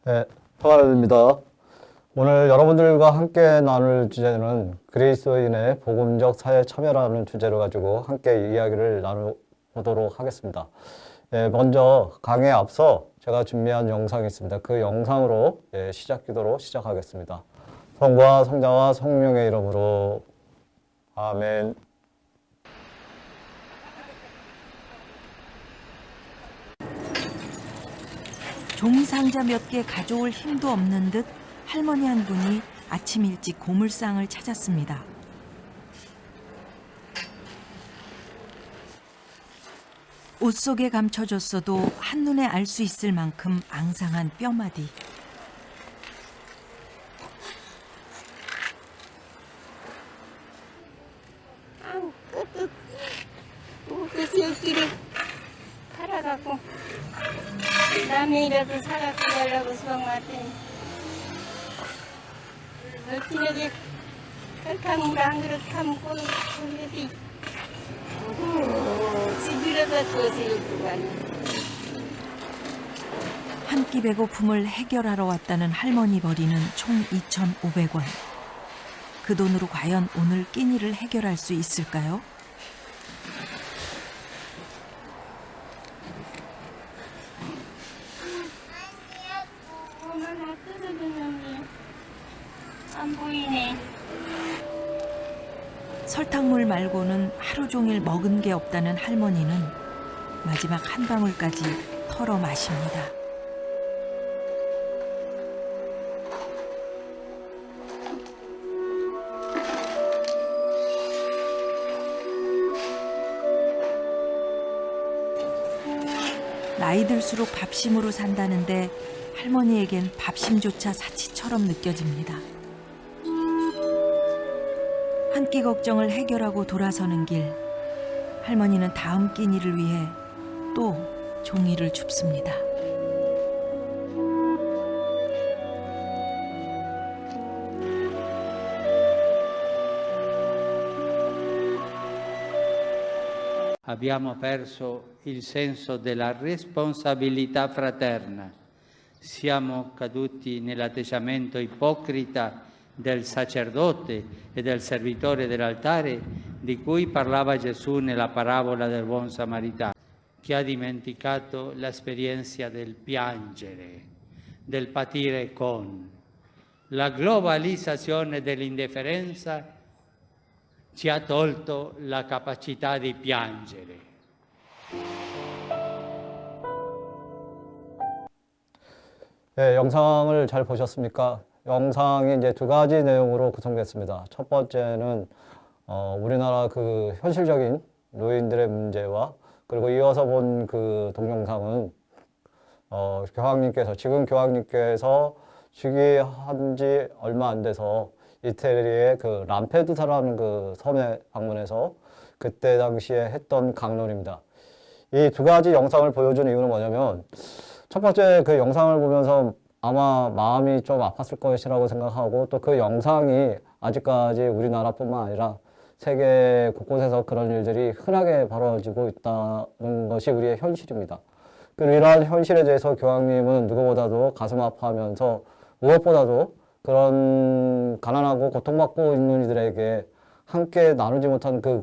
네, 평화입니다. 오늘 여러분들과 함께 나눌 주제는 그리스도인의 복음적 사회 참여라는 주제를 가지고 함께 이야기를 나눠보도록 하겠습니다. 먼저 강의에 앞서 제가 준비한 영상이 있습니다. 그 영상으로 시작 기도로 시작하겠습니다. 성부와 성자와 성령의 이름으로 아멘. 종이상자 몇 개 가져올 힘도 없는 듯 할머니 한 분이 아침 일찍 고물상을 찾았습니다. 옷 속에 감춰졌어도 한눈에 알 수 있을 만큼 앙상한 뼈마디. 그래서 여기를 팔아갖고 라면이라도 사갖고 가려고 수박 왔더니 저녁에 설탕물 한 그릇 담고 그래도 집이라도 주어서 입고 가네. 한 끼 배고픔을 해결하러 왔다는 할머니 버리는 총 2,500원. 그 돈으로 과연 오늘 끼니를 해결할 수 있을까요? 하나 뜯어주는데 안 보이네. 설탕물 말고는 하루 종일 먹은 게 없다는 할머니는 마지막 한 방울까지 털어 마십니다. 나이 들수록 밥심으로 산다는데 할머니에겐 밥심조차 사치처럼 느껴집니다. 한 끼 걱정을 해결하고 돌아서는 길, 할머니는 다음 끼니를 위해 또 종이를 줍습니다. Abbiamo perso il senso della responsabilità fraterna. Siamo caduti nell'atteggiamento ipocrita del sacerdote e del servitore dell'altare di cui parlava Gesù nella parabola del buon samaritano, che ha dimenticato l'esperienza del piangere, del patire con. La globalizzazione dell'indifferenza ci ha tolto la capacità di piangere. 네, 영상을 잘 보셨습니까? 영상이 이제 두 가지 내용으로 구성됐습니다. 첫 번째는 우리나라 그 현실적인 노인들의 문제와, 그리고 이어서 본 그 동영상은 지금 교황님께서 즉위한 지 얼마 안 돼서 이태리의 그 람페두사라는 그 섬에 방문해서 그때 당시에 했던 강론입니다. 이 두 가지 영상을 보여준 이유는 뭐냐면, 첫 번째 그 영상을 보면서 아마 마음이 좀 아팠을 것이라고 생각하고, 또 그 영상이 아직까지 우리나라뿐만 아니라 세계 곳곳에서 그런 일들이 흔하게 벌어지고 있다는 것이 우리의 현실입니다. 그리고 이러한 현실에 대해서 교황님은 누구보다도 가슴 아파하면서 무엇보다도 그런 가난하고 고통받고 있는 이들에게 함께 나누지 못하는 그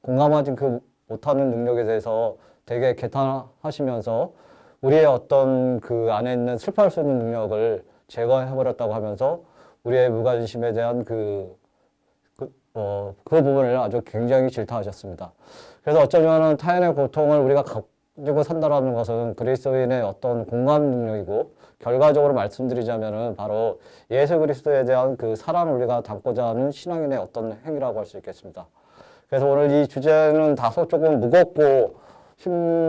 공감하지 못하는 능력에 대해서 되게 개탄하시면서 우리의 어떤 그 안에 있는 슬퍼할 수 있는 능력을 제거해버렸다고 하면서 우리의 무관심에 대한 그 부분을 아주 굉장히 질타하셨습니다. 그래서 어쩌면은 타인의 고통을 우리가 가지고 산다라는 것은 그리스도인의 어떤 공감 능력이고, 결과적으로 말씀드리자면은 바로 예수 그리스도에 대한 그 사랑을 우리가 담고자 하는 신앙인의 어떤 행위라고 할 수 있겠습니다. 그래서 오늘 이 주제는 다소 조금 무겁고,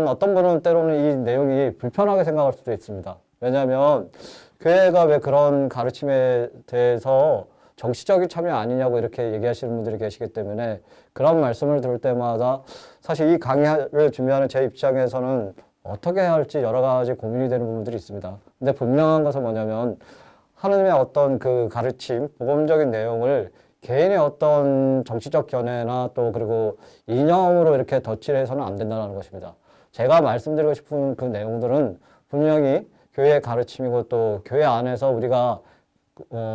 어떤 분은 때로는 이 내용이 불편하게 생각할 수도 있습니다. 왜냐하면 교회가 왜 그런 가르침에 대해서 정치적인 참여 아니냐고 이렇게 얘기하시는 분들이 계시기 때문에 그런 말씀을 들을 때마다 사실 이 강의를 준비하는 제 입장에서는 어떻게 해야 할지 여러 가지 고민이 되는 부분들이 있습니다. 근데 분명한 것은 뭐냐면 하느님의 어떤 그 가르침, 복음적인 내용을 개인의 어떤 정치적 견해나 또 그리고 이념으로 이렇게 덧칠해서는 안 된다는 것입니다. 제가 말씀드리고 싶은 그 내용들은 분명히 교회의 가르침이고 또 교회 안에서 우리가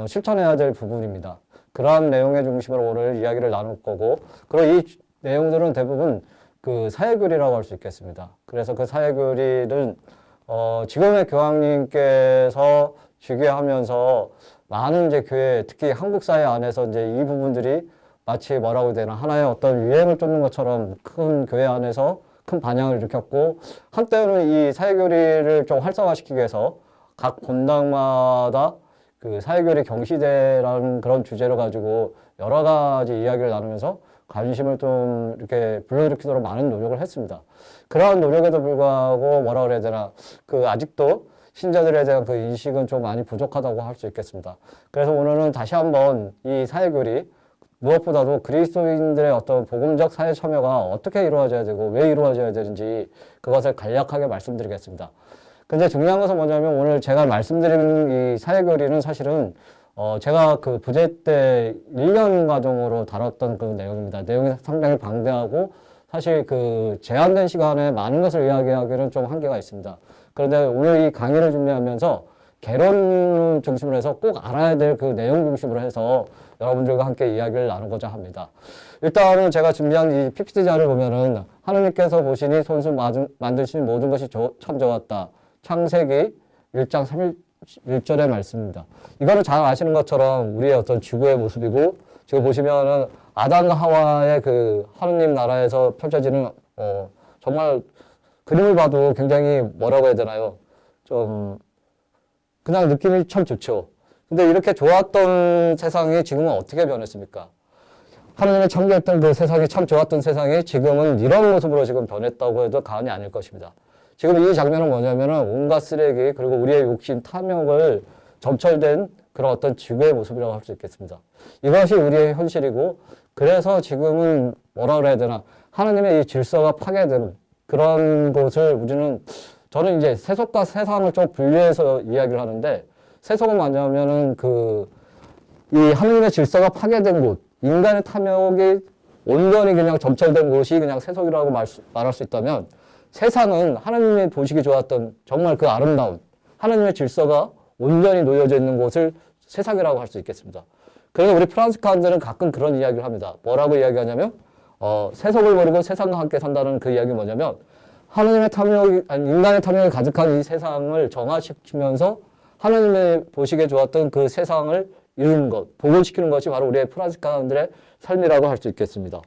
실천해야 될 부분입니다. 그러한 내용의 중심으로 오늘 이야기를 나눌 거고, 그리고 이 내용들은 대부분 그 사회교리라고 할 수 있겠습니다. 그래서 그 사회교리는 지금의 교황님께서 주교하면서 많은 이제 교회, 특히 한국 사회 안에서 이제 이 부분들이 마치 뭐라고 해야 되나, 하나의 어떤 유행을 쫓는 것처럼 큰 교회 안에서 큰 반향을 일으켰고, 한때는 이 사회교리를 좀 활성화시키기 위해서 각 본당마다 그 사회교리 경시대라는 그런 주제로 가지고 여러 가지 이야기를 나누면서 관심을 좀 이렇게 불러일으키도록 많은 노력을 했습니다. 그러한 노력에도 불구하고 뭐라 그래야 되나, 그 아직도 신자들에 대한 그 인식은 좀 많이 부족하다고 할 수 있겠습니다. 그래서 오늘은 다시 한번 이 사회교리, 무엇보다도 그리스도인들의 어떤 복음적 사회 참여가 어떻게 이루어져야 되고 왜 이루어져야 되는지 그것을 간략하게 말씀드리겠습니다. 근데 중요한 것은 뭐냐면 오늘 제가 말씀드리는 이 사회교리는 사실은 제가 그 부재 때 1년 과정으로 다뤘던 그 내용입니다. 내용이 상당히 방대하고 사실 그 제한된 시간에 많은 것을 이야기하기는 좀 한계가 있습니다. 그런데 오늘 이 강의를 준비하면서 개론 중심으로 해서 꼭 알아야 될 그 내용 중심으로 해서 여러분들과 함께 이야기를 나누고자 합니다. 일단은 제가 준비한 이 PPT 자료를 보면은 하느님께서 보시니 손수 만드신 모든 것이 참 좋았다. 창세기 1장 31절의 말씀입니다. 이거는 잘 아시는 것처럼 우리의 어떤 지구의 모습이고, 지금 보시면은 아담과 하와의 그 하느님 나라에서 펼쳐지는 정말 그림을 봐도 굉장히 뭐라고 해야 되나요? 좀 그냥 느낌이 참 좋죠. 근데 이렇게 좋았던 세상이 지금은 어떻게 변했습니까? 하느님의 창조했던 그 세상이 참 좋았던 세상이 지금은 이런 모습으로 지금 변했다고 해도 과언이 아닐 것입니다. 지금 이 장면은 뭐냐면은 온갖 쓰레기 그리고 우리의 욕심, 탐욕을 점철된 그런 어떤 지구의 모습이라고 할 수 있겠습니다. 이것이 우리의 현실이고, 그래서 지금은 뭐라 그래야 되나, 하느님의 이 질서가 파괴되는 그런 곳을 저는 이제 세속과 세상을 좀 분리해서 이야기를 하는데, 세속은 뭐냐면은 이 하느님의 질서가 파괴된 곳, 인간의 탐욕이 온전히 그냥 점철된 곳이 그냥 세속이라고 말할 수 있다면, 세상은 하나님이 보시기 좋았던 정말 그 아름다운 하나님의 질서가 온전히 놓여져 있는 곳을 세상이라고 할 수 있겠습니다. 그래서 우리 프란시스칸들은 가끔 그런 이야기를 합니다. 뭐라고 이야기하냐면 세속을 버리고 세상과 함께 산다는 그 이야기는 뭐냐면, 하나님의 탐욕이, 아니 인간의 탐욕이 가득한 이 세상을 정화시키면서 하나님의 보시기에 좋았던 그 세상을 이루는 것, 복원시키는 것이 바로 우리의 프란시스칸들의 삶이라고 할 수 있겠습니다.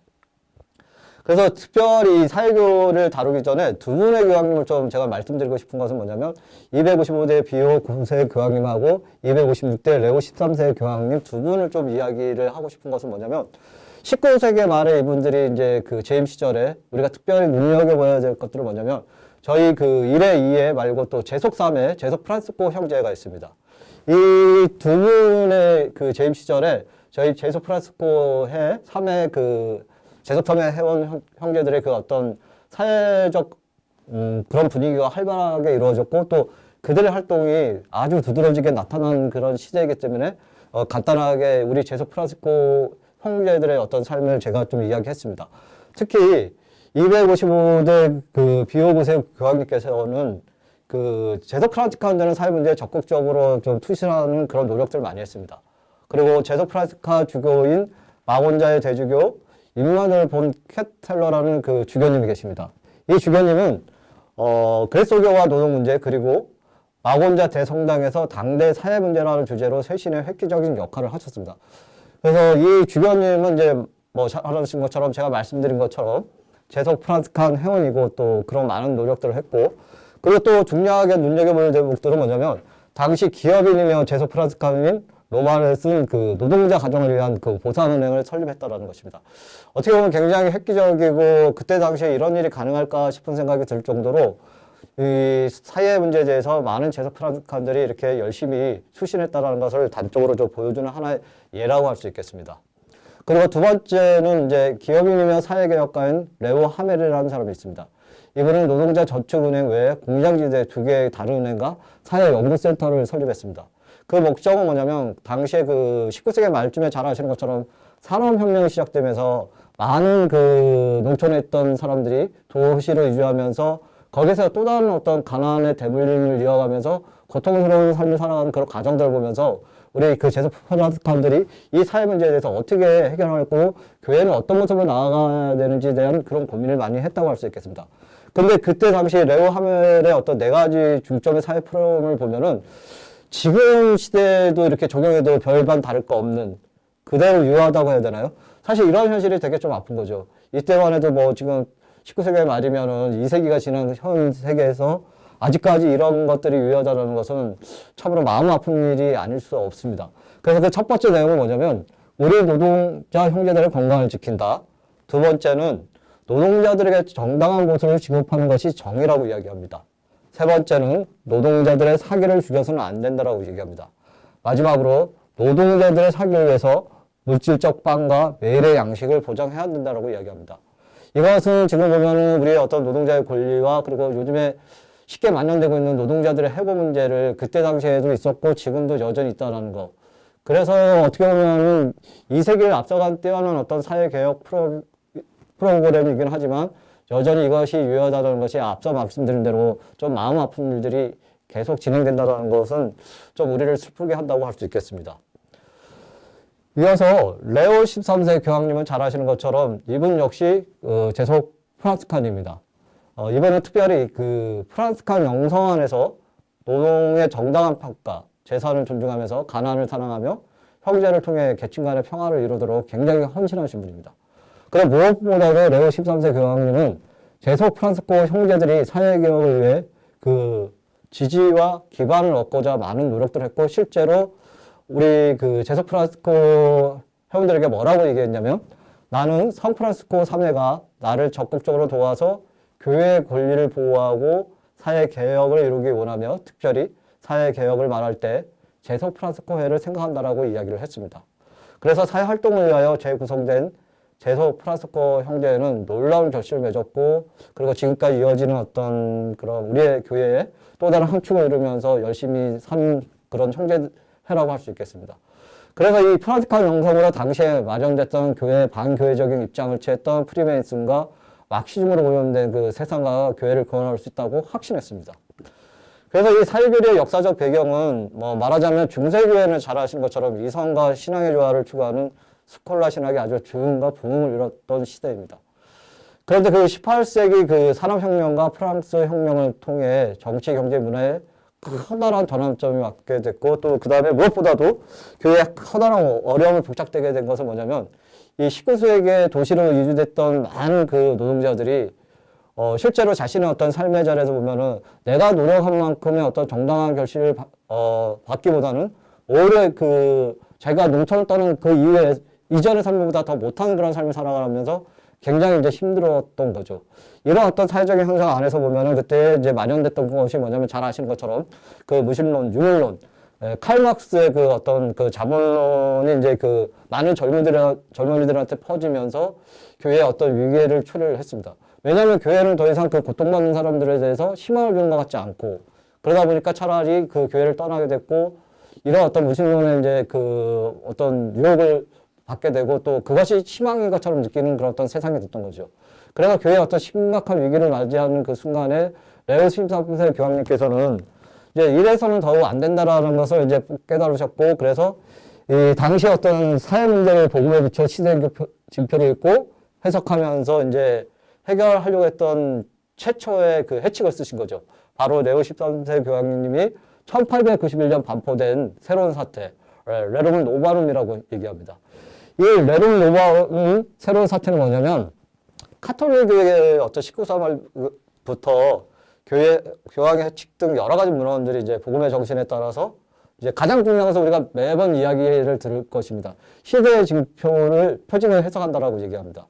그래서 특별히 이 사회교를 다루기 전에 두 분의 교황님을 좀 제가 말씀드리고 싶은 것은 뭐냐면, 255대 비오 9세 교황님하고 256대 레오 13세 교황님 두 분을 좀 이야기를 하고 싶은 것은 뭐냐면, 19세기 말에 이분들이 이제 그 재임 시절에 우리가 특별히 눈여겨봐야 될 것들은 뭐냐면, 저희 그 1회, 2회 말고 또 제속 3회, 제속 프란시스코 형제가 있습니다. 이 두 분의 그 재임 시절에 저희 제속 프란시스코 해 3회 그 제속탐의 회원 형제들의 그 어떤 사회적 그런 분위기가 활발하게 이루어졌고, 또 그들의 활동이 아주 두드러지게 나타난 그런 시대이기 때문에 간단하게 우리 제속 프란시스코 형제들의 어떤 삶을 제가 좀 이야기했습니다. 특히 255대 그 비오구세 교황님께서는 그 제속 프란시스칸들은 사회 문제에 적극적으로 좀 투신하는 그런 노력들을 많이 했습니다. 그리고 제속 프란시스카 주교인 망원자의 대주교 임마누엘 본 캣텔러라는 그 주교님이 계십니다. 이 주교님은 그리스도교와 노동 문제 그리고 망원자 대성당에서 당대 사회 문제라는 주제로 쇄신의 획기적인 역할을 하셨습니다. 그래서 이 주교님은 이제 뭐 하신 것처럼 제가 말씀드린 것처럼 제속 프란시스칸 회원이고 또 그런 많은 노력들을 했고, 그리고 또 중요하게 눈여겨볼 대목들은 뭐냐면, 당시 기업인이며 제속 프란시스칸인 로마를 쓴 그 노동자 가정을 위한 그 보상은행을 설립했다라는 것입니다. 어떻게 보면 굉장히 획기적이고 그때 당시에 이런 일이 가능할까 싶은 생각이 들 정도로 이 사회 문제에 대해서 많은 재석 프랑스칸들이 이렇게 열심히 수신했다는 것을 단적으로 좀 보여주는 하나의 예라고 할 수 있겠습니다. 그리고 두 번째는 이제 기업인이며 사회개혁가인 레오 하멜이라는 사람이 있습니다. 이분은 노동자 저축은행 외에 공장지대 두 개의 다른 은행과 사회연구센터를 설립했습니다. 그 목적은 뭐냐면 당시에 그 19세기 말쯤에 잘 아시는 것처럼 산업혁명이 시작되면서 많은 그 농촌에 있던 사람들이 도시로 이주하면서 거기서 또 다른 어떤 가난의 대물림을 이어가면서 고통스러운 삶을 살아가는 그런 과정들을 보면서 우리 그 재석 프랑스칸들이 이 사회 문제에 대해서 어떻게 해결하고 교회는 어떤 모습으로 나아가야 되는지에 대한 그런 고민을 많이 했다고 할 수 있겠습니다. 근데 그때 당시 레오 하멜의 어떤 네 가지 중점의 사회 프로그램을 보면은 지금 시대도 이렇게 적용해도 별반 다를 거 없는 그대로 유효하다고 해야 되나요? 사실 이런 현실이 되게 좀 아픈 거죠. 이때만 해도 뭐 지금 19세기 말이면은 2세기가 지난 현 세계에서 아직까지 이런 것들이 유효하다는 것은 참으로 마음 아픈 일이 아닐 수 없습니다. 그래서 그 첫 번째 내용은 뭐냐면 우리 노동자 형제들의 건강을 지킨다. 두 번째는 노동자들에게 정당한 보수를 지급하는 것이 정의라고 이야기합니다. 세 번째는 노동자들의 사기를 죽여서는 안 된다라고 얘기합니다. 마지막으로 노동자들의 사기를 위해서 물질적 빵과 매일의 양식을 보장해야 된다라고 이야기합니다. 이것은 지금 보면은 우리의 어떤 노동자의 권리와 그리고 요즘에 쉽게 만연되고 있는 노동자들의 해고 문제를 그때 당시에도 있었고 지금도 여전히 있다는 거. 그래서 어떻게 보면은 이 세기를 앞서간 뛰어난 어떤 사회개혁 프로그램이긴 하지만 여전히 이것이 유효하다는 것이 앞서 말씀드린 대로 좀 마음 아픈 일들이 계속 진행된다는 것은 좀 우리를 슬프게 한다고 할 수 있겠습니다. 이어서 레오 13세 교황님은 잘 아시는 것처럼 이분 역시 재석 프랑스칸입니다. 이번에 특별히 그 프랑스칸 영성안에서 노동의 정당한 평가, 재산을 존중하면서 가난을 사랑하며 형제를 통해 계층 간의 평화를 이루도록 굉장히 헌신하신 분입니다. 그리고 무엇보다도 레오 13세 교황님은 재석 프랑스코 형제들이 사회개혁을 위해 그 지지와 기반을 얻고자 많은 노력들을 했고 실제로 우리 그 재석 프랑스코 형들에게 뭐라고 얘기했냐면 나는 성프랑스코 3회가 나를 적극적으로 도와서 교회의 권리를 보호하고 사회개혁을 이루기 원하며 특별히 사회개혁을 말할 때 재석 프랑스코 회를 생각한다라고 이야기를 했습니다. 그래서 사회활동을 위하여 재구성된 재석 프랑스코 형제는 놀라운 결실을 맺었고 그리고 지금까지 이어지는 어떤 그런 우리의 교회에 또 다른 한 축을 이루면서 열심히 산 그런 형제회라고 할 수 있겠습니다. 그래서 이 프랑스칸 영성으로 당시에 마련됐던 교회 반교회적인 입장을 취했던 프리메이슨과 막시즘으로 오염된 그 세상과 교회를 구원할 수 있다고 확신했습니다. 그래서 이 사회교리의 역사적 배경은 뭐 말하자면 중세교회는 잘 아시는 것처럼 이성과 신앙의 조화를 추구하는 스콜라 신학이 아주 주흥과 부흥을 이뤘던 시대입니다. 그런데 그 18세기 그 산업혁명과 프랑스 혁명을 통해 정치, 경제, 문화에 커다란 전환점이 왔게 됐고 또 그 다음에 무엇보다도 교회에 커다란 어려움을 복잡되게 된 것은 뭐냐면 이 19세기에 도시로 이주됐던 많은 그 노동자들이 실제로 자신의 어떤 삶의 자리에서 보면은 내가 노력한 만큼의 어떤 정당한 결실을 받기보다는 오히려 그 자기가 농촌을 떠는 그 이후에 이전의 삶보다 더 못하는 그런 삶을 살아가면서 굉장히 이제 힘들었던 거죠. 이런 어떤 사회적인 현상 안에서 보면은 그때 이제 만연됐던 것이 뭐냐면 잘 아시는 것처럼 그 무신론, 유물론, 칼 막스의 그 어떤 그 자본론이 이제 그 많은 젊은이들한테 퍼지면서 교회에 어떤 위기를 초래를 했습니다. 왜냐하면 교회는 더 이상 그 고통받는 사람들에 대해서 희망을 주는 것 같지 않고 그러다 보니까 차라리 그 교회를 떠나게 됐고 이런 어떤 무신론의 이제 그 어떤 유혹을 받게 되고 또 그것이 희망인 것처럼 느끼는 그런 어떤 세상이 됐던 거죠. 그래서 교회에 어떤 심각한 위기를 맞이하는 그 순간에 레오 13세 교황님께서는 이제 이래서는 더욱 안 된다라는 것을 이제 깨달으셨고 그래서 이 당시 어떤 사회 문제를 복음에 비춰 시대 징표를 읽고 해석하면서 이제 해결하려고 했던 최초의 그 해칙을 쓰신 거죠. 바로 레오 13세 교황님이 1891년 반포된 새로운 사태, 레룸 노바룸이라고 얘기합니다. 이 레룸 노바룸 새로운 사태는 뭐냐면 카톨릭의 어떤 19세기부터 교황의 해칙 등 여러 가지 문헌들이 이제 복음의 정신에 따라서 이제 가장 중요한 것은 우리가 매번 이야기를 들을 것입니다. 시대의 징표를 표징을 해석한다라고 얘기합니다.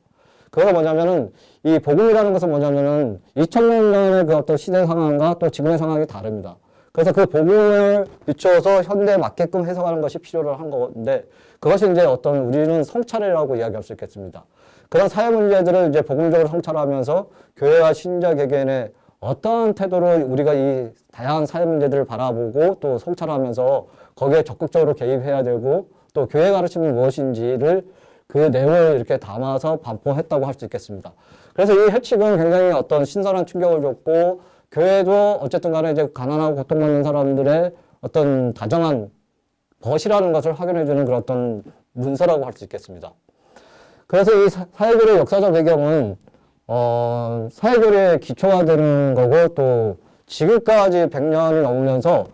그거 뭐냐면은 이 복음이라는 것은 뭐냐면은 2000년의 그 어떤 시대 상황과 또 지금의 상황이 다릅니다. 그래서 그 복음을 비추어서 현대에 맞게끔 해석하는 것이 필요로 한 건데 그것이 이제 어떤 우리는 성찰이라고 이야기할 수 있겠습니다. 그런 사회 문제들을 이제 복음적으로 성찰하면서 교회와 신자 개개인의 어떤 태도로 우리가 이 다양한 사회 문제들을 바라보고 또 성찰하면서 거기에 적극적으로 개입해야 되고 또 교회 가르침은 무엇인지를 그 내용을 이렇게 담아서 반포했다고 할 수 있겠습니다. 그래서 이 해칙은 굉장히 어떤 신선한 충격을 줬고 교회도 어쨌든 간에 이제 가난하고 고통받는 사람들의 어떤 다정한 벗이라는 것을 확인해주는 그런 어떤 문서라고 할 수 있겠습니다. 그래서 이 사회교리의 역사적 배경은 사회교리의 기초가 되는 거고 또 지금까지 100년이 넘으면서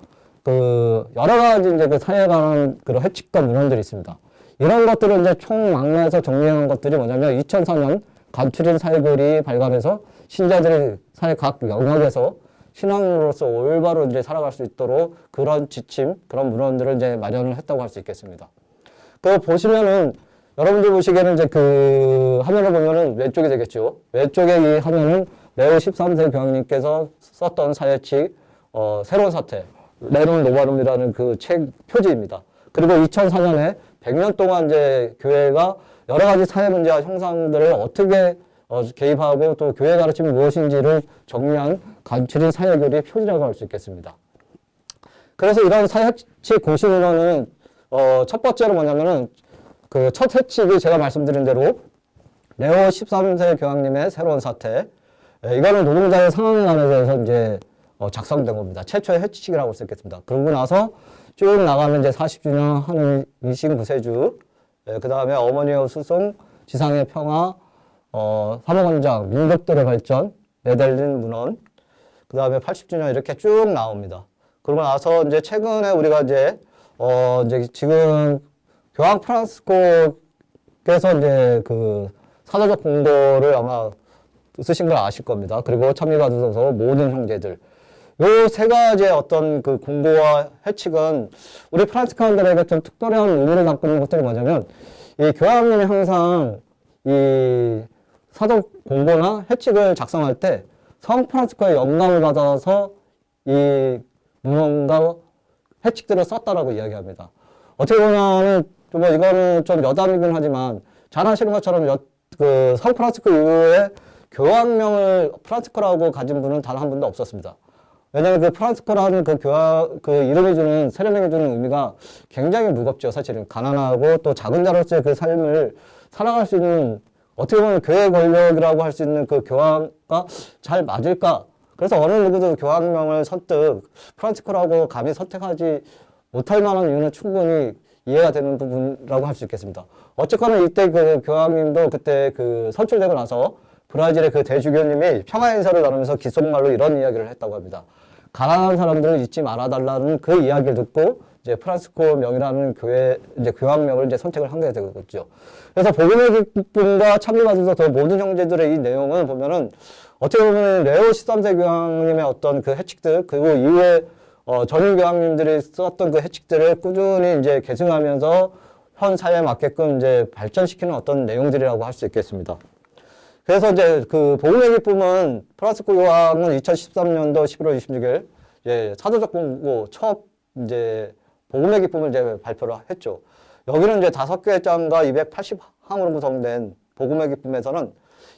그 여러 가지 이제 그 사회에 관한 그런 해칙과 문헌들이 있습니다. 이런 것들을 이제 총망라해서 정리한 것들이 뭐냐면 2004년 간추린 사회교리 발간해서 신자들이 사회 각 영역에서 신앙으로서 올바로 이제 살아갈 수 있도록 그런 지침, 그런 문헌들을 이제 마련을 했다고 할 수 있겠습니다. 그 보시면은 여러분들 보시기에는 이제 그 화면을 보면은 왼쪽이 되겠죠. 왼쪽에 이 화면은 레오 13세 교황님께서 썼던 사회칙, 새로운 사태, 레rum novarum이라는 그 책 표지입니다. 그리고 2004년에 100년 동안 이제 교회가 여러 가지 사회 문제와 형상들을 어떻게 개입하고 또 교회 가르침이 무엇인지를 정리한 간추린 사회교리의 표지라고 할 수 있겠습니다. 그래서 이런 사회칙 공시문헌은 첫 번째로 뭐냐면은 그 첫 해칙이 제가 말씀드린 대로 레오 13세 교황님의 새로운 사태, 이거는 노동자의 상황에 관해서 이제 작성된 겁니다. 최초의 해칙이라고 할 수 있겠습니다. 그러고 나서 쭉 나가면 이제 40주년 하늘 이신 구세주, 그 다음에 어머니의 수송, 지상의 평화, 사모관장, 민족들의 발전, 네덜린 문헌, 그 다음에 80주년 이렇게 쭉 나옵니다. 그러고 나서 이제 최근에 우리가 이제 지금 교황 프란시스코께서 이제 그 사도적 공고를 아마 쓰신 걸 아실 겁니다. 그리고 참여받으셔서 모든 형제들. 요 세 가지의 어떤 그 공고와 해칙은 우리 프란치스칸들에게 좀 특별한 의미를 담고 있는 것들이 뭐냐면 이 교황님이 항상 이 사도적 공고나 해칙을 작성할 때 성 프란치스코의 영감을 받아서 이 문헌과 해칙들을 썼다라고 이야기합니다. 어떻게 보면은 뭐 이거는 좀 여담이긴 하지만 잘 아시는 것처럼 그 성 프란치스코 이후에 교황명을 프란치스코라고 가진 분은 단 한 분도 없었습니다. 왜냐하면 그 프란치스코라는 그 이름이 주는, 세례명이 주는 의미가 굉장히 무겁죠, 사실은. 가난하고 또 작은 자로서의 그 삶을 살아갈 수 있는, 어떻게 보면 교회 권력이라고 할 수 있는 그 교황과 잘 맞을까? 그래서 어느 누구도 교황명을 선뜻 프란치스코라고 감히 선택하지 못할 만한 이유는 충분히 이해가 되는 부분이라고 할 수 있겠습니다. 어쨌거나 이때 그 교황님도 그때 그 선출되고 나서 브라질의 그 대주교님이 평화 인사를 나누면서 귓속말로 이런 이야기를 했다고 합니다. 가난한 사람들을 잊지 말아달라는 그 이야기를 듣고 이제 프란시스코 명이라는 이제 교황명을 이제 선택을 하게 되겠죠. 그래서 복음의 기쁨과 참여받으면서 더 모든 형제들의 이 내용은 보면은 어떻게 보면 레오 13세 교황님의 어떤 그 해칙들, 그리고 이후에 전임 교황님들이 썼던 그 해칙들을 꾸준히 이제 계승하면서 현 사회에 맞게끔 이제 발전시키는 어떤 내용들이라고 할 수 있겠습니다. 그래서 이제 그 복음의 기쁨은 프란시스코 교황은 2013년도 11월 26일 이제 사도적 공고 첫 이제 복음의 기쁨을 이제 발표를 했죠. 여기는 이제 5개의 장과 280항으로 구성된 복음의 기쁨에서는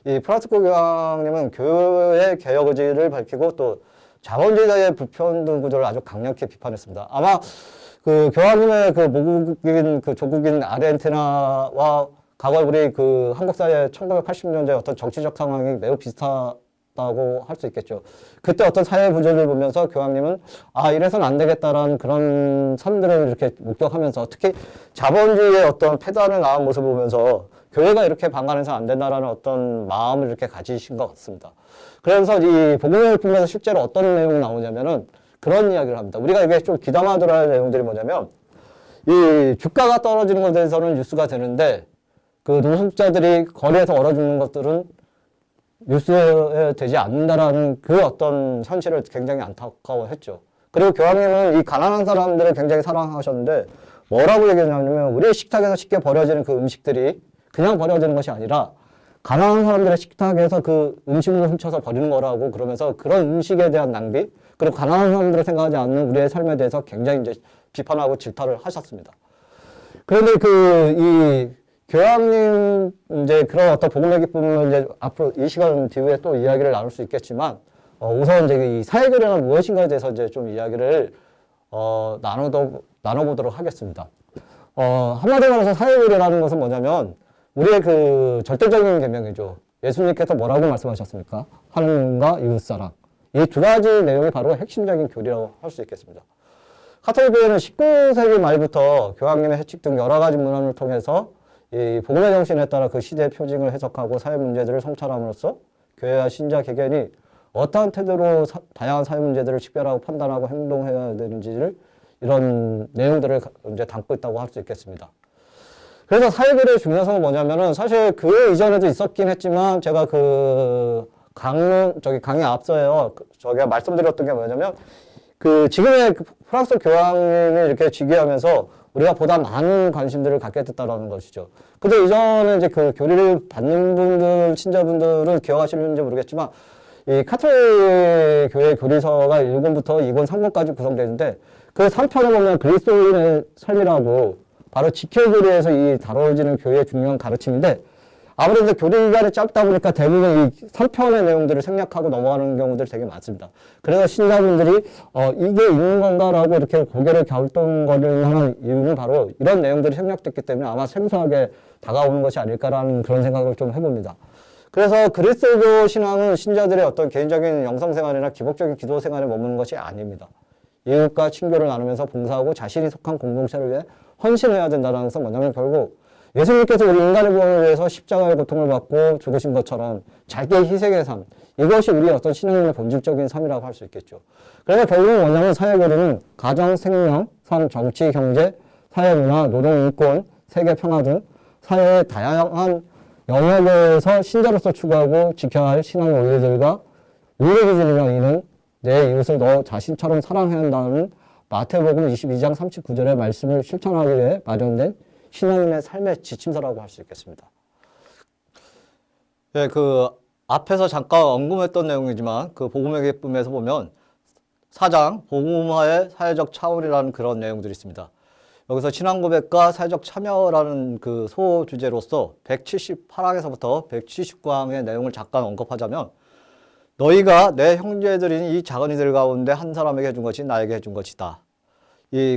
이 프란시스코 교황님은 교회 개혁 의지를 밝히고 또 자본주의자의 불평등 구조를 아주 강력히 비판했습니다. 아마 그 교황님의 그 모국인 그 조국인 아르헨티나와 과거 우리 그 한국 사회 1980년대 어떤 정치적 상황이 매우 비슷하다고 할 수 있겠죠. 그때 어떤 사회 문제를 보면서 교황님은 이래서는 안 되겠다라는 그런 선들을 이렇게 목격하면서 특히 자본주의의 어떤 폐단을 낳은 모습을 보면서 교회가 이렇게 방관해서 안 된다라는 어떤 마음을 이렇게 가지신 것 같습니다. 그래서 이 복음의 기쁨에서 실제로 어떤 내용이 나오냐면은 그런 이야기를 합니다. 우리가 이게 좀 귀담아 들어야 할 내용들이 뭐냐면 이 주가가 떨어지는 것에 대해서는 뉴스가 되는데 그 노숙자들이 거리에서 얼어 죽는 것들은 뉴스에 되지 않는다라는 그 어떤 현실을 굉장히 안타까워했죠. 그리고 교황님은 이 가난한 사람들을 굉장히 사랑하셨는데 뭐라고 얘기했냐면 우리 식탁에서 쉽게 버려지는 그 음식들이 그냥 버려지는 것이 아니라 가난한 사람들의 식탁에서 그 음식물을 훔쳐서 버리는 거라고 그러면서 그런 음식에 대한 낭비, 그리고 가난한 사람들을 생각하지 않는 우리의 삶에 대해서 굉장히 이제 비판하고 질타를 하셨습니다. 그런데 이 교황님 이제 그런 어떤 복음의 기쁨을 이제 앞으로 이 시간 뒤에 또 이야기를 나눌 수 있겠지만, 우선 이제 이 사회교류는 무엇인가에 대해서 이제 좀 이야기를 나눠보도록 하겠습니다. 한마디로 말해서 사회교류라는 것은 뭐냐면 우리의 그 절대적인 계명이죠. 예수님께서 뭐라고 말씀하셨습니까? 하나님과 이웃사랑. 이 두 가지 내용이 바로 핵심적인 교리라고 할 수 있겠습니다. 가톨릭 교회는 19세기 말부터 교황님의 해칙 등 여러 가지 문헌을 통해서 이 복음의 정신에 따라 그 시대의 표징을 해석하고 사회 문제들을 성찰함으로써 교회와 신자 개개인이 어떠한 태도로 다양한 사회 문제들을 식별하고 판단하고 행동해야 되는지를 이런 내용들을 이제 담고 있다고 할 수 있겠습니다. 그래서 사회교류의 중요성은 뭐냐면은 사실 그 이전에도 있었긴 했지만 제가 강의 앞서요. 저희가 말씀드렸던 게 뭐냐면 지금의 프랑스 교황님이 이렇게 즉위하면서 우리가 보다 많은 관심들을 갖게 됐다라는 것이죠. 근데 이전에 이제 그 교리를 받는 분들, 신자분들은 기억하시는지 모르겠지만 이 카톨릭 교회 교리서가 1권부터 2권, 3권까지 구성되어 있는데 그 3편에 보면 그리스도인의 삶이라고 바로 지켜교리에서 이 다뤄지는 교회의 중요한 가르침인데 아무래도 교리 기간이 짧다 보니까 대부분 이 3편의 내용들을 생략하고 넘어가는 경우들이 되게 많습니다. 그래서 신자분들이 이게 있는 건가라고 이렇게 고개를 갸우뚱거리는 이유는 바로 이런 내용들이 생략됐기 때문에 아마 생소하게 다가오는 것이 아닐까라는 그런 생각을 좀 해봅니다. 그래서 그리스도교 신앙은 신자들의 어떤 개인적인 영성생활이나 기복적인 기도 생활에 머무는 것이 아닙니다. 이웃과 친교를 나누면서 봉사하고 자신이 속한 공동체를 위해 헌신해야 된다는 것은 뭐냐면 결국 예수님께서 우리 인간의 구원을 위해서 십자가의 고통을 받고 죽으신 것처럼 자기의 희생의 삶, 이것이 우리의 어떤 신앙인의 본질적인 삶이라고 할 수 있겠죠. 그래서 결국은 뭐냐면 사회교류는 가정, 생명, 삶, 정치, 경제, 사회문화, 노동, 인권, 세계 평화 등 사회의 다양한 영역에서 신자로서 추구하고 지켜야 할 신앙 원리들과 윤리 기준이며 이는 내 이웃을 너 자신처럼 사랑해야 한다는 마태복음 22장 39절의 말씀을 실천하기 위해 마련된 신앙인의 삶의 지침서라고 할 수 있겠습니다. 네, 앞에서 잠깐 언급했던 내용이지만 복음의 기쁨에서 보면 4장 복음화의 사회적 차원이라는 그런 내용들이 있습니다. 여기서 신앙 고백과 사회적 참여라는 소주제로서 178항에서부터 179항의 내용을 잠깐 언급하자면 너희가 내 형제들인 이 작은 이들 가운데 한 사람에게 해준 것이 나에게 해준 것이다.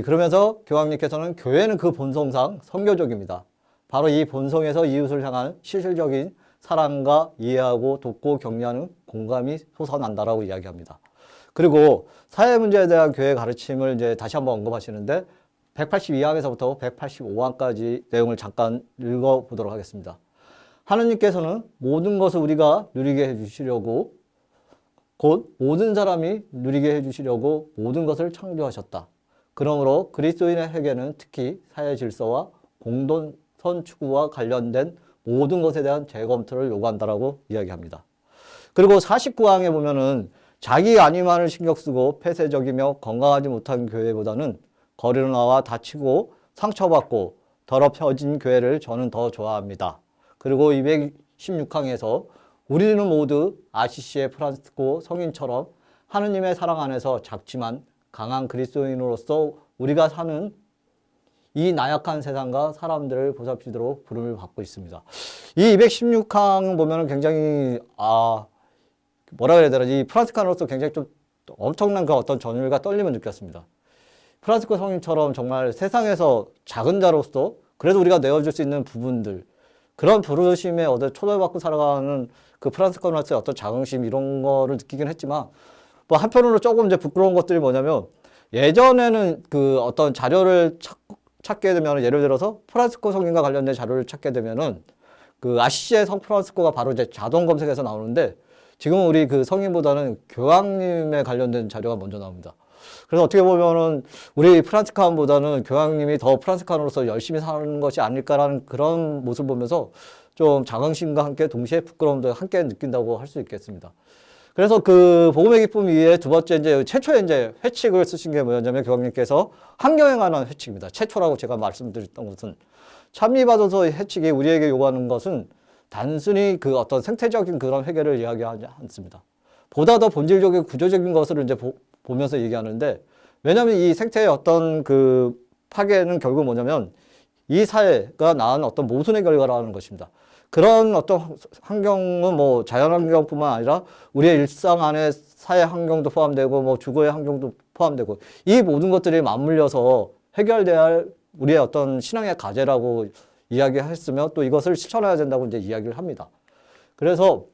그러면서 교황님께서는 교회는 그 본성상 선교적입니다. 바로 이 본성에서 이웃을 향한 실질적인 사랑과 이해하고 돕고 격려하는 공감이 솟아난다라고 이야기합니다. 그리고 사회 문제에 대한 교회의 가르침을 이제 다시 한번 언급하시는데 182항에서부터 185항까지 내용을 잠깐 읽어보도록 하겠습니다. 하느님께서는 모든 것을 우리가 누리게 해주시려고 곧 모든 사람이 누리게 해주시려고 모든 것을 창조하셨다. 그러므로 그리스도인의 회개는 특히 사회 질서와 공동선 추구와 관련된 모든 것에 대한 재검토를 요구한다라고 이야기합니다. 그리고 49항에 보면은 자기 안위만을 신경 쓰고 폐쇄적이며 건강하지 못한 교회보다는 거리로 나와 다치고 상처받고 더럽혀진 교회를 저는 더 좋아합니다. 그리고 216항에서 우리는 모두 아시시의 프란시스코 성인처럼 하느님의 사랑 안에서 작지만 강한 그리스도인으로서 우리가 사는 이 나약한 세상과 사람들을 보살피도록 부름을 받고 있습니다. 이 216항 보면은 굉장히 뭐라 그래야 되나 이 프란시스칸으로서 굉장히 좀 엄청난 어떤 전율과 떨림을 느꼈습니다. 프란시스코 성인처럼 정말 세상에서 작은 자로서 그래도 우리가 내어줄 수 있는 부분들 그런 부르심에 초대받고 살아가는 그 프란시스칸으로서의 어떤 자긍심 이런 거를 느끼긴 했지만 한편으로 조금 이제 부끄러운 것들이 뭐냐면 예전에는 어떤 자료를 찾게 되면 예를 들어서 프란시스코 성인과 관련된 자료를 찾게 되면은 아시시의 성 프란시스코가 바로 이제 자동 검색에서 나오는데 지금은 우리 성인보다는 교황님에 관련된 자료가 먼저 나옵니다. 그래서 어떻게 보면은 우리 프란시스칸보다는 교황님이 더 프란시스칸으로서 열심히 사는 것이 아닐까라는 그런 모습을 보면서 좀 자긍심과 함께 동시에 부끄러움도 함께 느낀다고 할 수 있겠습니다. 그래서 복음의 기쁨 위에 두 번째 최초의 회칙을 쓰신 게 뭐였냐면 교황님께서 환경에 관한 회칙입니다. 최초라고 제가 말씀드렸던 것은 참미받아서의 회칙이 우리에게 요구하는 것은 단순히 그 어떤 생태적인 그런 회계를 이야기하지 않습니다. 보다 더 본질적인 구조적인 것을 이제 보면서 얘기하는데, 왜냐하면 이 생태의 어떤 그 파괴는 결국 뭐냐면 이 사회가 낳은 어떤 모순의 결과라는 것입니다. 그런 어떤 환경은 뭐 자연환경뿐만 아니라 우리의 일상 안에 사회 환경도 포함되고 뭐 주거의 환경도 포함되고 이 모든 것들이 맞물려서 해결돼야 할 우리의 어떤 신앙의 과제라고 이야기했으며 또 이것을 실천해야 된다고 이제 이야기를 합니다. 그래서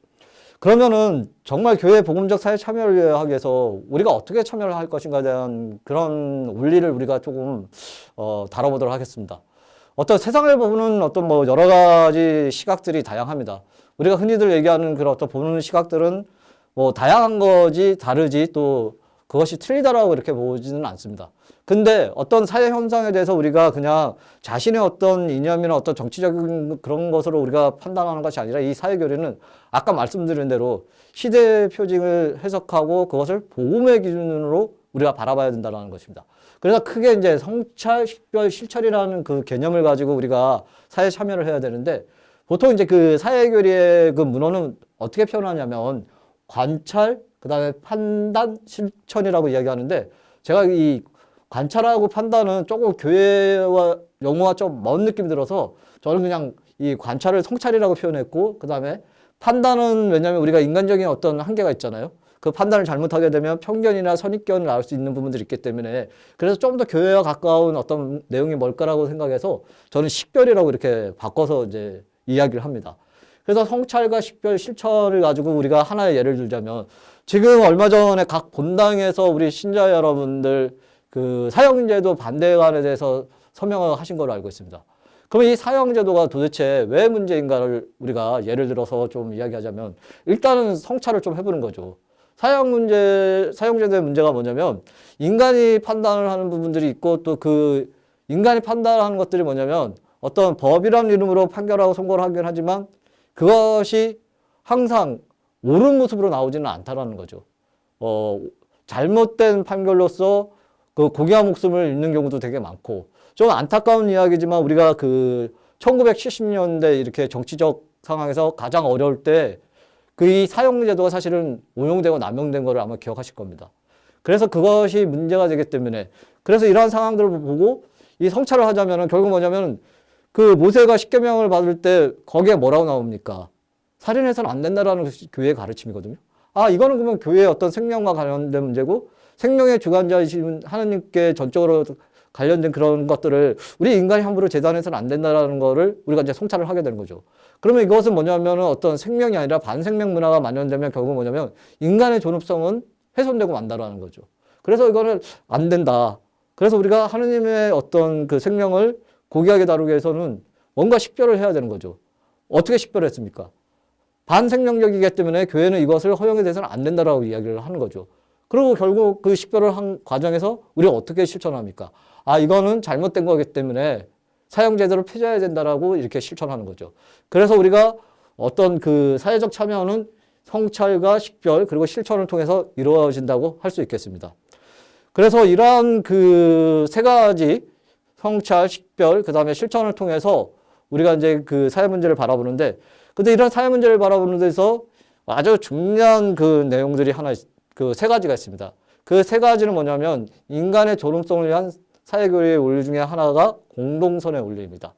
그러면은 정말 교회 복음적 사회 참여를 하기 위해서 우리가 어떻게 참여를 할 것인가에 대한 그런 원리를 우리가 조금 다뤄보도록 하겠습니다. 어떤 세상을 보는 어떤 뭐 여러 가지 시각들이 다양합니다. 우리가 흔히들 얘기하는 그런 어떤 보는 시각들은 뭐 다양한 거지 다르지 또 그것이 틀리다라고 이렇게 보지는 않습니다. 근데 어떤 사회 현상에 대해서 우리가 그냥 자신의 어떤 이념이나 어떤 정치적인 그런 것으로 우리가 판단하는 것이 아니라 이 사회 교리는 아까 말씀드린 대로 시대의 표징을 해석하고 그것을 복음의 기준으로 우리가 바라봐야 된다는 것입니다. 그래서 크게 이제 성찰, 식별, 실천이라는 그 개념을 가지고 우리가 사회 참여를 해야 되는데 보통 이제 그 사회 교리의 그 문헌은 어떻게 표현하냐면 관찰, 그 다음에 판단, 실천이라고 이야기하는데 제가 이 관찰하고 판단은 조금 교회와 용어가 좀 먼 느낌이 들어서 저는 그냥 이 관찰을 성찰이라고 표현했고 그 다음에 판단은 왜냐하면 우리가 인간적인 어떤 한계가 있잖아요. 그 판단을 잘못하게 되면 편견이나 선입견을 낳을 수 있는 부분들이 있기 때문에 그래서 좀 더 교회와 가까운 어떤 내용이 뭘까라고 생각해서 저는 식별이라고 이렇게 바꿔서 이제 이야기를 합니다. 그래서 성찰과 식별, 실천을 가지고 우리가 하나의 예를 들자면 지금 얼마 전에 각 본당에서 우리 신자 여러분들 그 사형제도 반대안에 대해서 서명을 하신 걸로 알고 있습니다. 그러면 이 사형제도가 도대체 왜 문제인가를 우리가 예를 들어서 좀 이야기하자면 일단은 성찰을 좀 해보는 거죠. 사형제도의 문제가 뭐냐면 인간이 판단을 하는 부분들이 있고 또 그 인간이 판단하는 것들이 뭐냐면 어떤 법이라는 이름으로 판결하고 선고를 하긴 하지만 그것이 항상 옳은 모습으로 나오지는 않다라는 거죠. 잘못된 판결로서 그 고귀한 목숨을 잃는 경우도 되게 많고 좀 안타까운 이야기지만 우리가 그 1970년대 이렇게 정치적 상황에서 가장 어려울 때 그 이 사형제도가 사실은 오용되고 남용된 거를 아마 기억하실 겁니다. 그래서 그것이 문제가 되기 때문에 그래서 이러한 상황들을 보고 이 성찰을 하자면은 결국 뭐냐면 그 모세가 십계명을 받을 때 거기에 뭐라고 나옵니까? 살인해서는 안 된다라는 것이 교회의 가르침이거든요. 아, 이거는 그러면 교회의 어떤 생명과 관련된 문제고 생명의 주관자이신 하나님께 전적으로 관련된 그런 것들을 우리 인간이 함부로 재단해서는 안 된다라는 거를 우리가 이제 성찰을 하게 되는 거죠. 그러면 이것은 뭐냐면 어떤 생명이 아니라 반생명 문화가 만연되면 결국 뭐냐면 인간의 존엄성은 훼손되고 만다라는 거죠. 그래서 이거는 안 된다. 그래서 우리가 하느님의 어떤 그 생명을 고귀하게 다루기 위해서는 뭔가 식별을 해야 되는 거죠. 어떻게 식별했습니까? 반생명적이기 때문에 교회는 이것을 허용에 대해서는 안 된다라고 이야기를 하는 거죠. 그리고 결국 그 식별을 한 과정에서 우리가 어떻게 실천합니까? 아, 이거는 잘못된 거기 때문에 사형제도를 폐지해야 된다라고 이렇게 실천하는 거죠. 그래서 우리가 어떤 그 사회적 참여는 성찰과 식별 그리고 실천을 통해서 이루어진다고 할 수 있겠습니다. 그래서 이러한 그 세 가지 성찰, 식별, 그 다음에 실천을 통해서 우리가 이제 그 사회 문제를 바라보는데 근데 이런 사회 문제를 바라보는 데서 아주 중요한 그 내용들이 그 세 가지가 있습니다. 그 세 가지는 뭐냐면 인간의 존엄성을 위한 사회교리의 원리 중에 하나가 공동선의 원리입니다.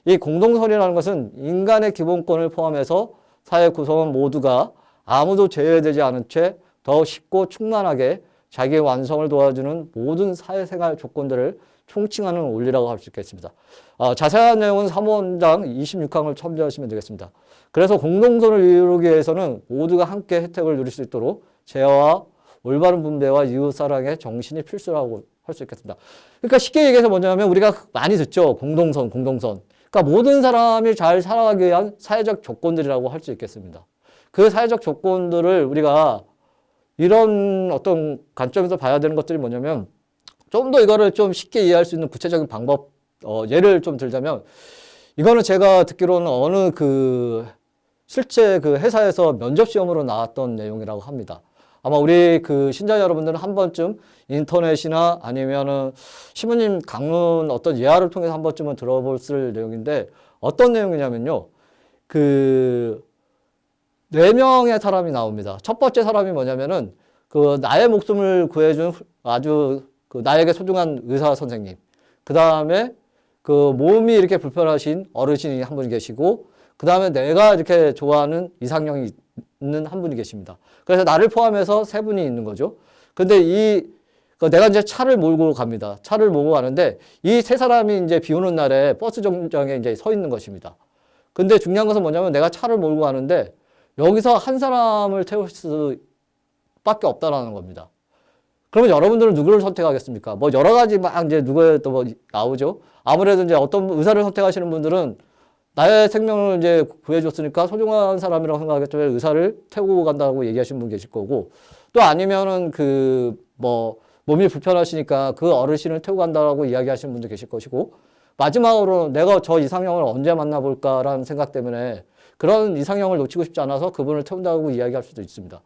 이 공동선이라는 것은 인간의 기본권을 포함해서 사회 구성원 모두가 아무도 제외되지 않은 채 더 쉽고 충만하게 자기의 완성을 도와주는 모든 사회생활 조건들을 총칭하는 원리라고 할 수 있겠습니다. 자세한 내용은 사무원장 26항을 참조하시면 되겠습니다. 그래서 공동선을 이루기 위해서는 모두가 함께 혜택을 누릴 수 있도록 재화와 올바른 분배와 이웃사랑의 정신이 필수라고 할 수 있겠습니다. 그러니까 쉽게 얘기해서 뭐냐면 우리가 많이 듣죠. 공동선. 그러니까 모든 사람이 잘 살아가기 위한 사회적 조건들이라고 할 수 있겠습니다. 그 사회적 조건들을 우리가 이런 어떤 관점에서 봐야 되는 것들이 뭐냐면 좀 더 이거를 좀 쉽게 이해할 수 있는 구체적인 방법, 예를 좀 들자면 이거는 제가 듣기로는 어느 그 실제 그 회사에서 면접 시험으로 나왔던 내용이라고 합니다. 아마 우리 그 신자 여러분들은 한 번쯤 인터넷이나 아니면은 신부님 강론 어떤 예화를 통해서 한 번쯤은 들어볼 내용인데 어떤 내용이냐면요. 그 4명의 사람이 나옵니다. 첫 번째 사람이 뭐냐면은 그 나의 목숨을 구해준 아주 그 나에게 소중한 의사 선생님. 그 다음에 그 몸이 이렇게 불편하신 어르신이 한 분이 계시고, 그 다음에 내가 이렇게 좋아하는 이상형이 있는 한 분이 계십니다. 그래서 나를 포함해서 3분이 있는 거죠. 근데 내가 이제 차를 몰고 갑니다. 차를 몰고 가는데 이 3사람이 이제 비 오는 날에 버스 정류장에 이제 서 있는 것입니다. 근데 중요한 것은 뭐냐면 내가 차를 몰고 가는데 여기서 한 사람을 태울 수밖에 없다라는 겁니다. 그러면 여러분들은 누구를 선택하겠습니까? 뭐 여러 가지 막 이제 누구의 또 뭐 나오죠. 아무래도 이제 어떤 의사를 선택하시는 분들은 나의 생명을 이제 구해줬으니까 소중한 사람이라고 생각하기 때문에 의사를 태우고 간다고 얘기하시는 분 계실 거고, 또 아니면은 그 뭐 몸이 불편하시니까 그 어르신을 태우고 간다고 이야기하시는 분도 계실 것이고, 마지막으로 내가 저 이상형을 언제 만나볼까라는 생각 때문에 그런 이상형을 놓치고 싶지 않아서 그분을 태운다고 이야기할 수도 있습니다.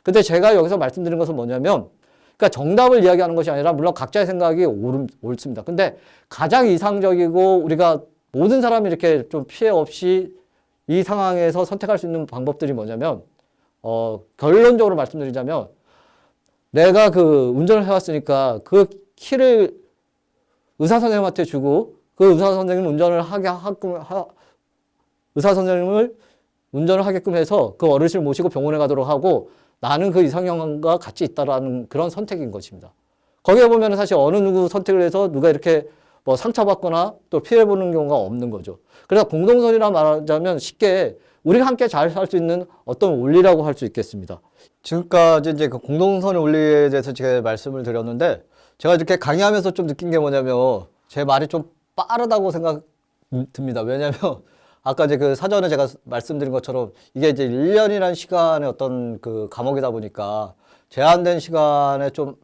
근데 제가 여기서 말씀드린 것은 뭐냐면, 그러니까 정답을 이야기하는 것이 아니라 물론 각자의 생각이 옳습니다. 근데 가장 이상적이고 우리가 모든 사람이 이렇게 좀 피해 없이 이 상황에서 선택할 수 있는 방법들이 뭐냐면, 결론적으로 말씀드리자면 내가 그 운전을 해왔으니까 그 키를 의사 선생님한테 주고 그 의사 선생님 의사 선생님을 운전을 하게끔 해서 그 어르신을 모시고 병원에 가도록 하고 나는 그 이상형과 같이 있다라는 그런 선택인 것입니다. 거기에 보면 사실 어느 누구 선택을 해서 누가 이렇게 뭐 상처받거나 또 피해보는 경우가 없는 거죠. 그래서 공동선이라 말하자면 쉽게 우리가 함께 잘 살 수 있는 어떤 원리라고 할 수 있겠습니다. 지금까지 이제 그 공동선의 원리에 대해서 제가 말씀을 드렸는데, 제가 이렇게 강의하면서 좀 느낀 게 뭐냐면 제 말이 좀 빠르다고 생각 듭니다. 왜냐면 아까 이제 그 사전에 제가 말씀드린 것처럼 이게 이제 1년이라는 시간의 어떤 그 과목이다 보니까 제한된 시간에 좀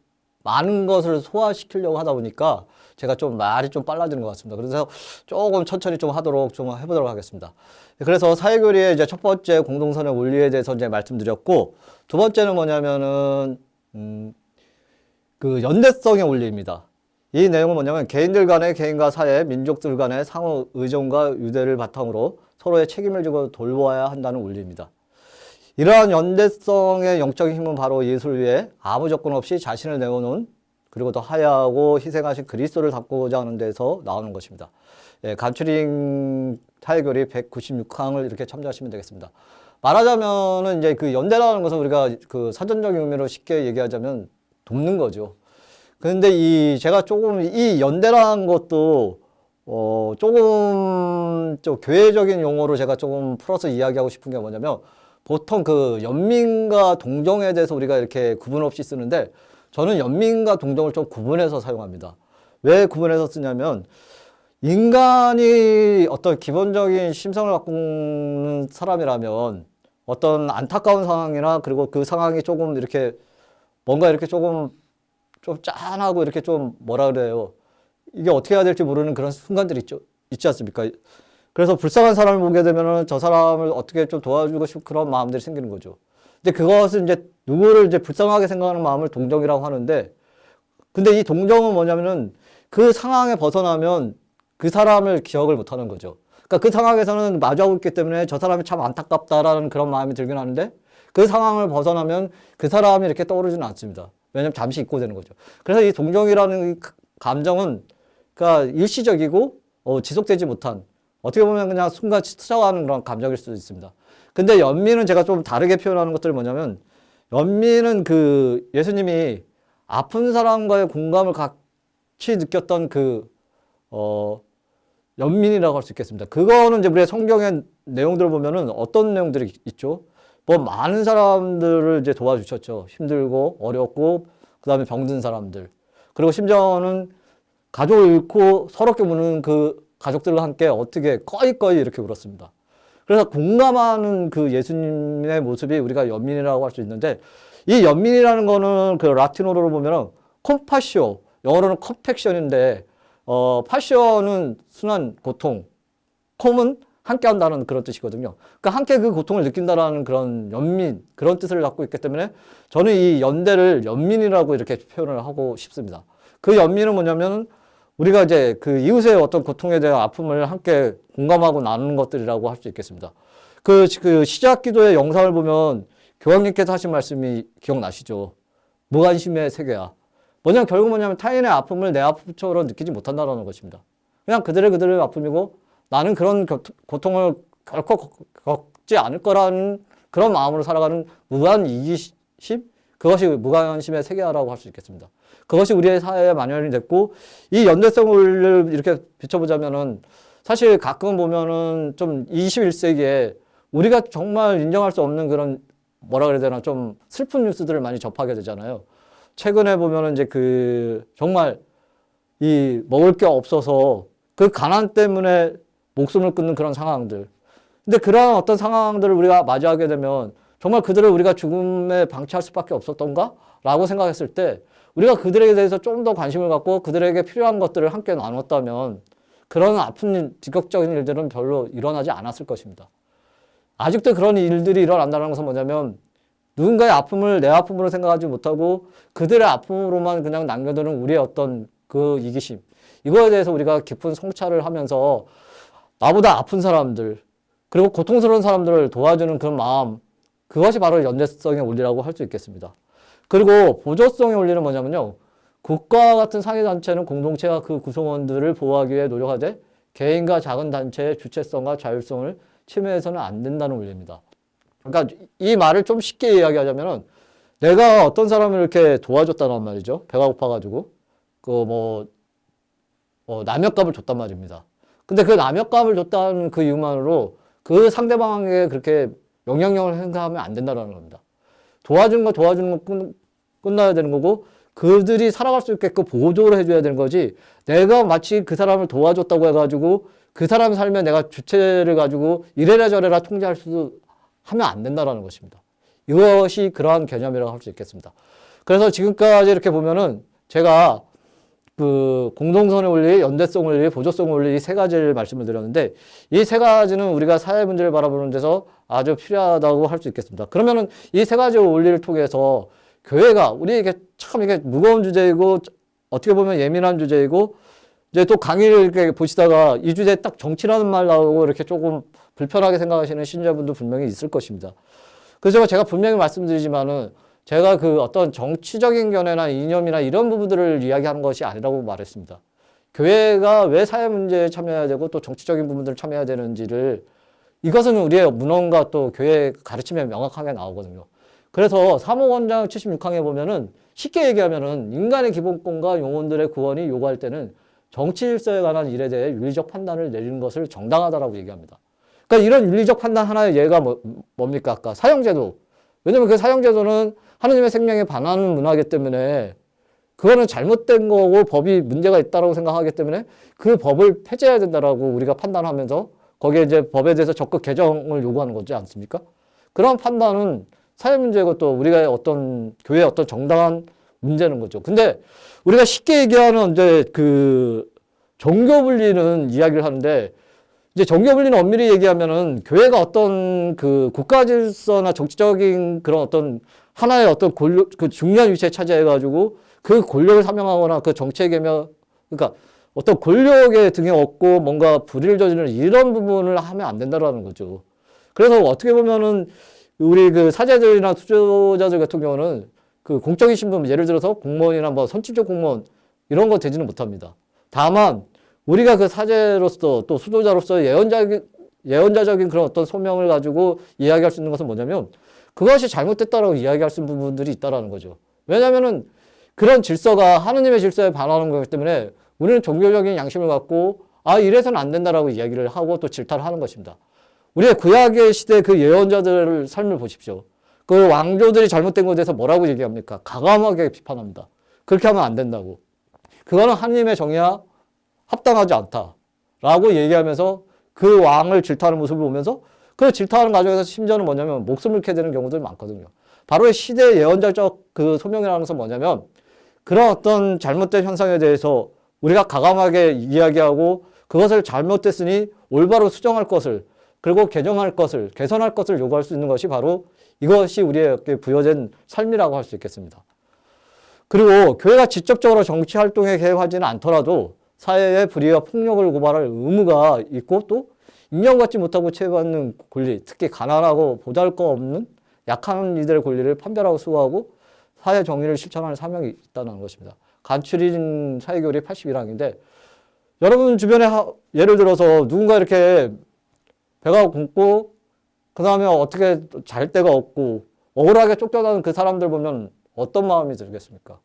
많은 것을 소화시키려고 하다 보니까 제가 좀 말이 좀 빨라지는 것 같습니다. 그래서 조금 천천히 좀 해보도록 하겠습니다. 그래서 사회교리의 이제 첫 번째 공동선의 원리에 대해서 이제 말씀드렸고, 두 번째는 뭐냐면은, 그 연대성의 원리입니다. 이 내용은 뭐냐면 개인들 간의 개인과 사회, 민족들 간의 상호 의존과 유대를 바탕으로 서로의 책임을 지고 돌보아야 한다는 원리입니다. 이러한 연대성의 영적인 힘은 바로 예수를 위해 아무 조건 없이 자신을 내어놓은, 그리고 더 하야하고 희생하신 그리스도를 담고자 하는 데서 나오는 것입니다. 예, 간추린 사회교리 196항을 이렇게 참조하시면 되겠습니다. 말하자면은 이제 그 연대라는 것은 우리가 그 사전적인 의미로 쉽게 얘기하자면 돕는 거죠. 근데 제가 조금 이 연대라는 것도 조금 좀 교회적인 용어로 제가 조금 풀어서 이야기하고 싶은 게 뭐냐면, 보통 그 연민과 동정에 대해서 우리가 이렇게 구분 없이 쓰는데 저는 연민과 동정을 좀 구분해서 사용합니다. 왜 구분해서 쓰냐면, 인간이 어떤 기본적인 심성을 갖고 있는 사람이라면 어떤 안타까운 상황이나 그리고 그 상황이 조금 이렇게 뭔가 이렇게 좀 짠하고 이렇게 좀 뭐라 그래요. 이게 어떻게 해야 될지 모르는 그런 순간들이 있지 않습니까? 그래서 불쌍한 사람을 보게 되면은 저 사람을 어떻게 좀 도와주고 싶은 그런 마음들이 생기는 거죠. 근데 그것은 이제 누구를 이제 불쌍하게 생각하는 마음을 동정이라고 하는데, 근데 이 동정은 뭐냐면은 그 상황에 벗어나면 그 사람을 기억을 못 하는 거죠. 그러니까 그 상황에서는 마주하고 있기 때문에 저 사람이 참 안타깝다라는 그런 마음이 들긴 하는데 그 상황을 벗어나면 그 사람이 이렇게 떠오르지는 않습니다. 왜냐하면 잠시 잊고 되는 거죠. 그래서 이 동정이라는 감정은 그러니까 일시적이고 지속되지 못한, 어떻게 보면 그냥 순간 스쳐가는 그런 감정일 수도 있습니다. 근데 연민은 제가 좀 다르게 표현하는 것들이 뭐냐면, 연민은 그 예수님이 아픈 사람과의 공감을 같이 느꼈던 연민이라고 할 수 있겠습니다. 그거는 이제 우리의 성경의 내용들을 보면은 어떤 내용들이 있죠? 뭐 많은 사람들을 이제 도와주셨죠. 힘들고 어렵고 그다음에 병든 사람들. 그리고 심지어는 가족을 잃고 서럽게 우는 그 가족들과 함께 어떻게 꺼이꺼이 이렇게 울었습니다. 그래서 공감하는 그 예수님의 모습이 우리가 연민이라고 할 수 있는데, 이 연민이라는 거는 그 라틴어로 보면은 컴파시오, 영어로는 컴팩션인데 파시언은 순한 고통, 콤은 함께 한다는 그런 뜻이거든요. 그러니까 함께 그 고통을 느낀다라는 그런 연민, 그런 뜻을 갖고 있기 때문에 저는 이 연대를 연민이라고 이렇게 표현을 하고 싶습니다. 그 연민은 뭐냐면 우리가 이제 그 이웃의 어떤 고통에 대한 아픔을 함께 공감하고 나누는 것들이라고 할 수 있겠습니다. 그 시작 기도의 영상을 보면 교황님께서 하신 말씀이 기억나시죠? 무관심의 세계야. 결국 뭐냐면 타인의 아픔을 내 아픔처럼 느끼지 못한다는 것입니다. 그냥 그들의 아픔이고 나는 그런 고통을 결코 겪지 않을 거라는 그런 마음으로 살아가는 무한 이기심? 그것이 무관심의 세계라고 할 수 있겠습니다. 그것이 우리의 사회에 만연이 됐고, 이 연대성을 이렇게 비춰보자면은 사실 가끔 보면은 좀 21세기에 우리가 정말 인정할 수 없는 그런 뭐라 그래야 되나 좀 슬픈 뉴스들을 많이 접하게 되잖아요. 최근에 보면은 이제 정말 이 먹을 게 없어서 그 가난 때문에 목숨을 끊는 그런 상황들. 근데 그러한 어떤 상황들을 우리가 맞이하게 되면 정말 그들을 우리가 죽음에 방치할 수밖에 없었던가? 라고 생각했을 때 우리가 그들에 대해서 좀 더 관심을 갖고 그들에게 필요한 것들을 함께 나눴다면 그런 아픈 직격적인 일들은 별로 일어나지 않았을 것입니다. 아직도 그런 일들이 일어난다는 것은 뭐냐면 누군가의 아픔을 내 아픔으로 생각하지 못하고 그들의 아픔으로만 그냥 남겨두는 우리의 어떤 그 이기심. 이거에 대해서 우리가 깊은 성찰을 하면서 나보다 아픈 사람들 그리고 고통스러운 사람들을 도와주는 그런 마음, 그것이 바로 연대성의 원리라고 할 수 있겠습니다. 그리고 보조성의 원리는 뭐냐면요. 국가와 같은 상위단체는 공동체와 그 구성원들을 보호하기 위해 노력하되 개인과 작은 단체의 주체성과 자율성을 침해해서는 안 된다는 원리입니다. 그러니까 이 말을 좀 쉽게 이야기하자면은 내가 어떤 사람을 이렇게 도와줬다는 말이죠. 배가 고파가지고 남역값을 줬단 말입니다. 근데 그 남역값을 줬다는 그 이유만으로 그 상대방에게 그렇게 영향력을 행사하면 안 된다는 겁니다. 도와주는 거 끝나야 되는 거고 그들이 살아갈 수 있게끔 보조를 해줘야 되는 거지 내가 마치 그 사람을 도와줬다고 해가지고 그 사람 살면 내가 주체를 가지고 이래라 저래라 통제할 수 하면 안 된다는 것입니다. 이것이 그러한 개념이라고 할 수 있겠습니다. 그래서 지금까지 이렇게 보면은 제가 그 공동선의 원리, 연대성 원리, 보조성 원리 이 세 가지를 말씀을 드렸는데 이 세 가지는 우리가 사회 문제를 바라보는 데서 아주 필요하다고 할 수 있겠습니다. 그러면은 이 세 가지 원리를 통해서 교회가 우리에게 참 이게 무거운 주제이고 어떻게 보면 예민한 주제이고 이제 또 강의를 이렇게 보시다가 이 주제에 딱 정치라는 말 나오고 이렇게 조금 불편하게 생각하시는 신자분도 분명히 있을 것입니다. 그래서 제가 분명히 말씀드리지만은 제가 그 어떤 정치적인 견해나 이념이나 이런 부분들을 이야기하는 것이 아니라고 말했습니다. 교회가 왜 사회 문제에 참여해야 되고 또 정치적인 부분들을 참여해야 되는지를 이것은 우리의 문헌과 또 교회의 가르침에 명확하게 나오거든요. 그래서 사무원장 76항에 보면은 쉽게 얘기하면은 인간의 기본권과 영혼들의 구원이 요구할 때는 정치 질서에 관한 일에 대해 윤리적 판단을 내리는 것을 정당하다라고 얘기합니다. 그러니까 이런 윤리적 판단 하나의 예가 뭡니까? 아까 사형제도. 왜냐면 그 사형제도는 하느님의 생명에 반하는 문화이기 때문에 그거는 잘못된 거고 법이 문제가 있다고 생각하기 때문에 그 법을 폐지해야 된다라고 우리가 판단하면서 거기에 이제 법에 대해서 적극 개정을 요구하는 거지 않습니까? 그런 판단은 사회 문제고 또 우리가 어떤 교회의 어떤 정당한 문제는 거죠. 근데 우리가 쉽게 얘기하는 이제 그 종교 분리는 이야기를 하는데 이제 종교 분리는 엄밀히 얘기하면은 교회가 어떤 그 국가 질서나 정치적인 그런 어떤 하나의 어떤 그 중요한 위치에 차지해가지고 그 권력을 사명하거나 그 정치에 개명, 그러니까 어떤 권력의 등에 업고 뭔가 불의를 저지르는 이런 부분을 하면 안 된다라는 거죠. 그래서 어떻게 보면은 우리 그 사제들이나 수조자들 같은 경우는 그 공적인 신분, 예를 들어서 공무원이나 뭐 선출직 공무원 이런 거 되지는 못합니다. 다만 우리가 그 사제로서 또 수도자로서 예언자적인 그런 어떤 소명을 가지고 이야기할 수 있는 것은 뭐냐면 그것이 잘못됐다라고 이야기할 수 있는 부분들이 있다라는 거죠. 왜냐면은 그런 질서가 하느님의 질서에 반하는 거기 때문에 우리는 종교적인 양심을 갖고 이래서는 안 된다라고 이야기를 하고 또 질타를 하는 것입니다. 우리의 구약의 시대 그 예언자들의 삶을 보십시오. 그 왕조들이 잘못된 것에 대해서 뭐라고 얘기합니까? 가감하게 비판합니다. 그렇게 하면 안 된다고. 그거는 하느님의 정의와 합당하지 않다라고 얘기하면서 그 왕을 질타하는 모습을 보면서 그 질타하는 과정에서 심지어는 뭐냐면 목숨을 잃게 되는 경우들이 많거든요. 바로 시대 예언자적 그 소명이라는 것은 뭐냐면 그런 어떤 잘못된 현상에 대해서 우리가 가감하게 이야기하고 그것을 잘못됐으니 올바로 수정할 것을 그리고 개정할 것을 개선할 것을 요구할 수 있는 것이 바로 이것이 우리에게 부여된 삶이라고 할 수 있겠습니다. 그리고 교회가 직접적으로 정치 활동에 개입하지는 않더라도 사회의 불의와 폭력을 고발할 의무가 있고 또 인정받지 못하고 취해받는 권리, 특히 가난하고 보잘것없는 약한 이들의 권리를 판별하고 수호하고 사회 정의를 실천하는 사명이 있다는 것입니다. 간추린 사회교리 81항인데 여러분 주변에 예를 들어서 누군가 이렇게 배가 고프고 그 다음에 어떻게 잘 데가 없고 억울하게 쫓겨나는 그 사람들 보면 어떤 마음이 들겠습니까?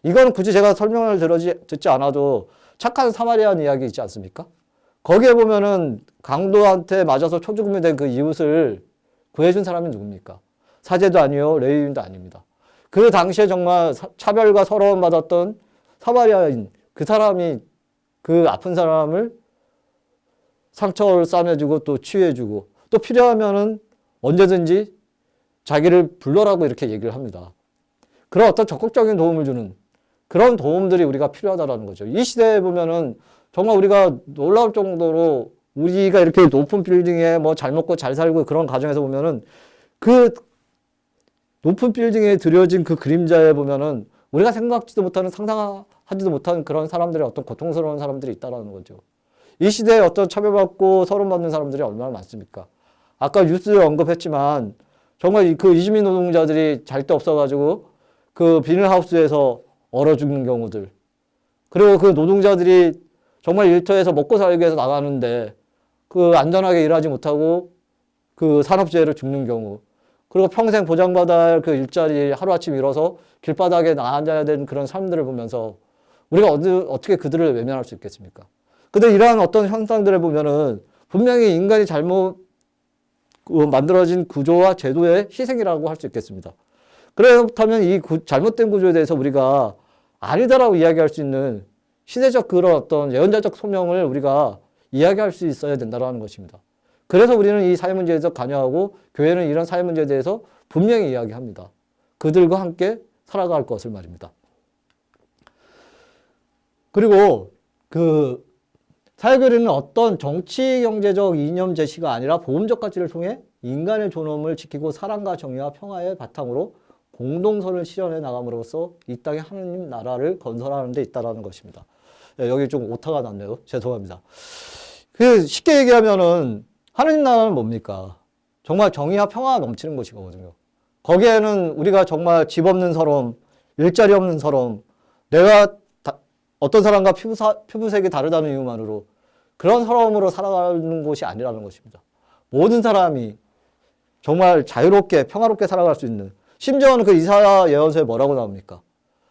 이건 굳이 제가 설명을 듣지 않아도 착한 사마리안 이야기 있지 않습니까? 거기에 보면은 강도한테 맞아서 초죽음이 된 그 이웃을 구해준 사람이 누굽니까? 사제도 아니요, 레위인도 아닙니다. 그 당시에 정말 차별과 서러움 받았던 사마리아인 그 사람이 그 아픈 사람을 상처를 싸매주고 또 치유해주고 또 필요하면은 언제든지 자기를 불러라고 이렇게 얘기를 합니다. 그런 어떤 적극적인 도움을 주는 그런 도움들이 우리가 필요하다는 거죠. 이 시대에 보면은 정말 우리가 놀라울 정도로 우리가 이렇게 높은 빌딩에 뭐 잘 먹고 잘 살고 그런 가정에서 보면은 그 높은 빌딩에 들여진 그 그림자에 보면은 우리가 생각지도 못하는 상상하지도 못하는 그런 사람들의 어떤 고통스러운 사람들이 있다라는 거죠. 이 시대에 어떤 차별받고 서름받는 사람들이 얼마나 많습니까? 아까 뉴스에 언급했지만 정말 그 이주민 노동자들이 잘 데 없어가지고 그 비닐하우스에서 얼어 죽는 경우들. 그리고 그 노동자들이 정말 일터에서 먹고 살기 위해서 나가는데 그 안전하게 일하지 못하고 그 산업재해로 죽는 경우. 그리고 평생 보장받아야 할 그 일자리 하루아침 잃어서 길바닥에 나앉아야 되는 그런 삶들을 보면서 우리가 어떻게 그들을 외면할 수 있겠습니까? 근데 이러한 어떤 현상들을 보면은 분명히 인간이 잘못 만들어진 구조와 제도의 희생이라고 할 수 있겠습니다. 그렇다면 이 잘못된 구조에 대해서 우리가 아니다라고 이야기할 수 있는 시대적 그런 어떤 예언자적 소명을 우리가 이야기할 수 있어야 된다는 것입니다. 그래서 우리는 이 사회 문제에 대해서 관여하고 교회는 이런 사회 문제에 대해서 분명히 이야기합니다. 그들과 함께 살아갈 것을 말입니다. 그리고 그 사회교리는 어떤 정치 경제적 이념 제시가 아니라 보험적 가치를 통해 인간의 존엄을 지키고 사랑과 정의와 평화의 바탕으로 공동선을 실현해 나감으로써 이 땅에 하느님 나라를 건설하는 데 있다는 것입니다. 여기 좀 오타가 났네요. 죄송합니다. 쉽게 얘기하면은 하느님 나라는 뭡니까? 정말 정의와 평화가 넘치는 것이거든요. 거기에는 우리가 정말 집 없는 서러움, 일자리 없는 서러움, 내가 어떤 사람과 피부색이 다르다는 이유만으로 그런 서러움으로 살아가는 곳이 아니라는 것입니다. 모든 사람이 정말 자유롭게 평화롭게 살아갈 수 있는, 심지어는 그 이사야 예언서에 뭐라고 나옵니까?